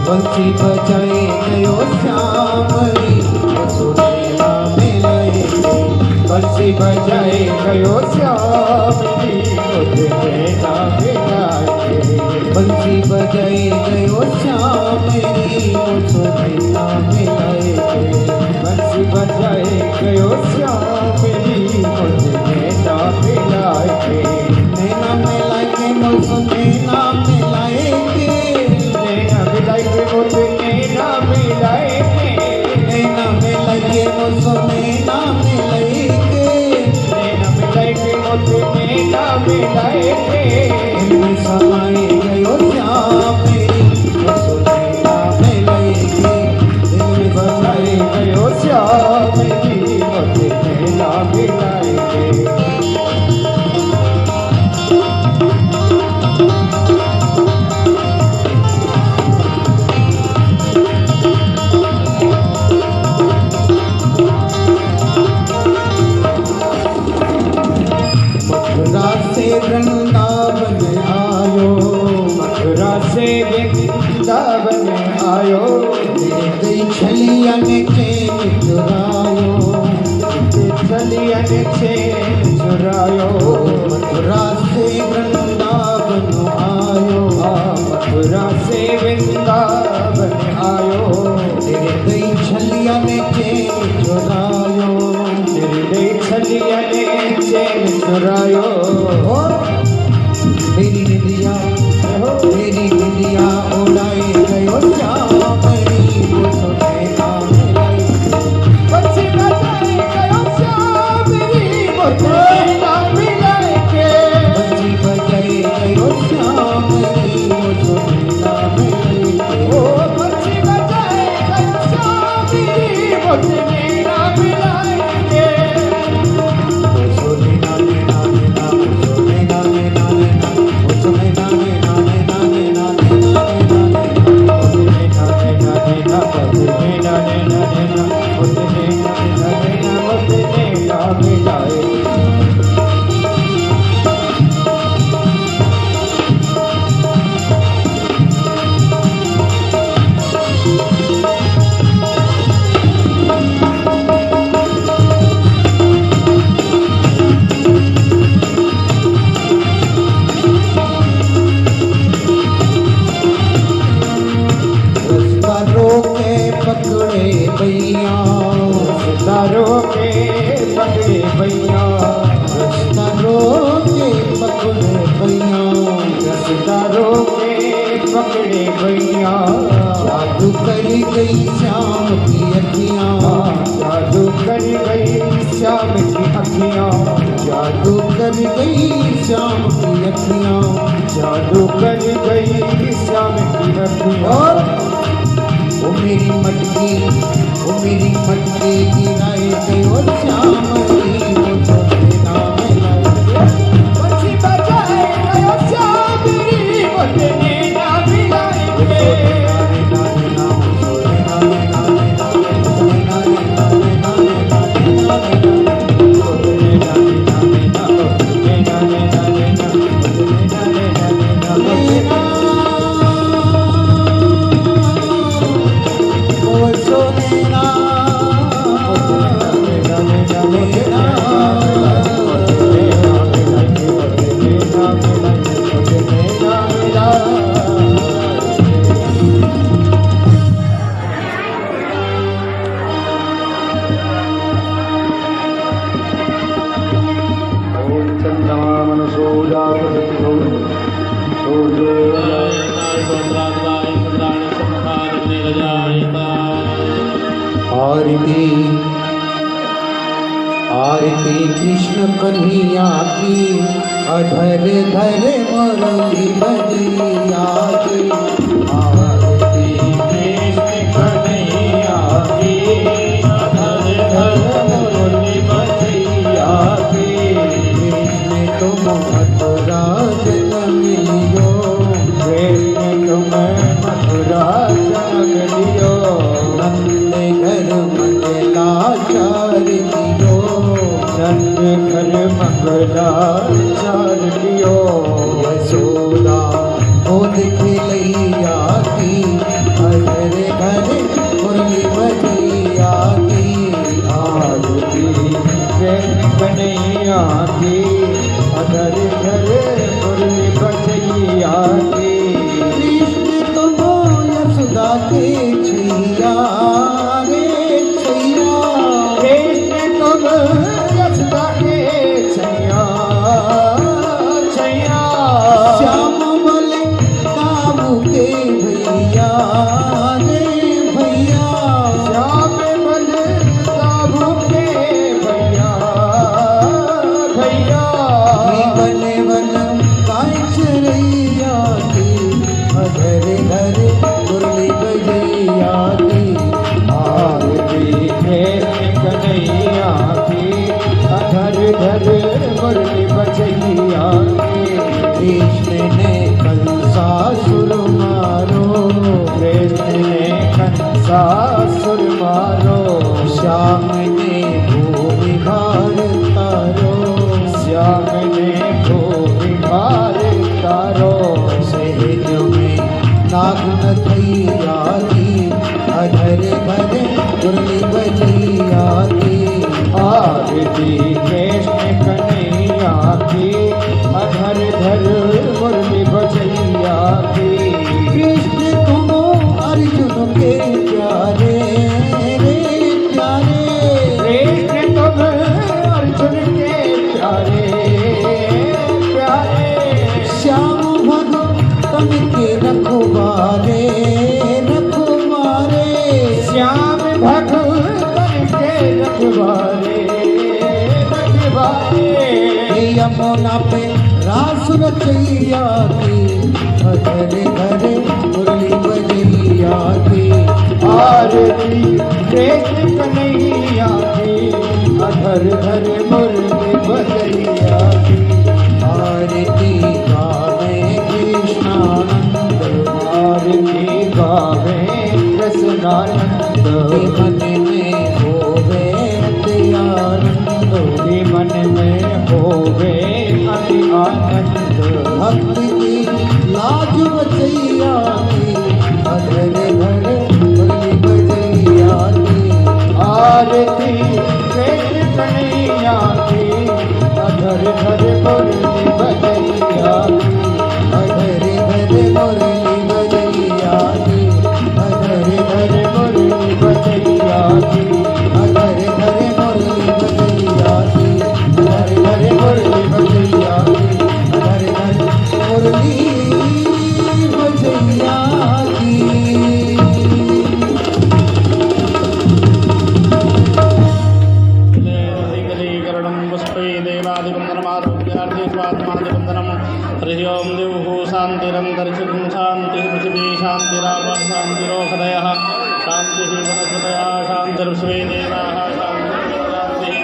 बंसी बजाए गयो श्यामली बोसो नैना मिलाए। बंसी बजाए गयो श्यामली बोसो नैना मिलाए। बंसी बजाए गयो श्यामली बोसो नैना मिलाए। बंसी बजाए गयो श्यामली बोसो नैना मिलाए। नैना मिलाए बोसो नैना मिलाए। नैना मिलाए बोसो नैना मिलाए। नैना मिलाए बोसो नैना मिलाए। नैना मिलाए बोसो नैना मिलाए। इनमें समाए गयो श्यामली बोसो नैना मिलाए। इनमें समाए गयो श्यामली बोसो नैना मिलाए। वृंदावन आयो, मथुरा से वृंदावन आयो। दे छलिया ने चैन चुरायो, छलिया ने चैन चुरायो। मथुरा से वृंदावन आयो, मथुरा से वृंदावन आयो। दे छलिया ने चैन चुरायो, दे छलिया ने चैन चुरायो। मेरी निंदिया उड़ाए गयो श्यामली बोसो नैना मिलाए। बंसी बजाए गयो श्यामली बोसो नैना मिलाए। बंसी बजाए गयो श्यामली बोसो नैना मिलाए। जादू करी गई शाम की अखियाँ, जादू कर गई शाम की अखियाँ, जादू कर गई शाम की अखियाँ, जादू कर गई शाम की अखियाँ। और वो मेरी मटकी गिराए गई और श्याम की वो तो तेरा मिलाए बच्ची बजाए गयो श्याम की वो तेरा मिलाए। आरती कृष्ण कन्हैया की, अधर धर मुरली बजिया की। आरती कृष्ण कन्हैया की, अधर धर मुरली बजिया की। कृष्ण तुम मथुरा जन्म लियो, कृष्ण तुम मथुरा जन्म लियो। नंद घर मंगलाचार दियो, नंद घर मंगलाचार दियो। यशोदा गोद खिलैया की, अधर घर मुरली बजिया की। आरती कृष्ण कन्हैया की, अधर धर मुरली बजिया की। कृष्ण तुम यशोदा के छैया रे छैया, कृष्ण तुम यशोदा के छैया छैया। श्याम बोले काबू के भैया रे भैया। श्याम बल काबू के भैया भैया। वन वन काय चरैया की, अधर धर मुरली बजैया की। आरती कृष्ण कन्हैया की, अधर धर मुरली बजैया की। कृष्ण ने कंसासुर मारो, कृष्ण ने कंसासुर मारो। श्याम ने भूमि भार तारो, श्याम ने भूमि भार तारो। सहज में नागन थैया की, अधर भर मुरली बजैया की। आरती कृष्ण कन्हैया की, अधर धर मुरली बजैया की। कृष्ण तुम अर्जुन के प्यारे रे प्यारे, कृष्ण तुम अर्जुन के प्यारे प्यारे। श्याम भगतन के रखवारे रखवारे। श्याम भगतन के रखवारे रखवारे। यमुना पे रास रचैया की, अधर धर मुरली बजैया की। आरती कृष्ण कन्हैया शान्तिरन्तरिक्षं शान्तिः पृथिवी शान्तिरापः शान्तिरोषधयः शान्तिः वनस्पतयः शान्तिर्विश्वे देवाः शान्तिः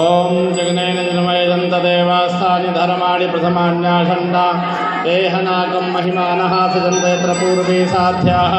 ॐ जगनेन जन्मयदन्तदेवास्तानि धर्माणि प्रथमान्याषण्डा देहनाकं महिमानः सिदन्त यत्र पूर्वे साध्याः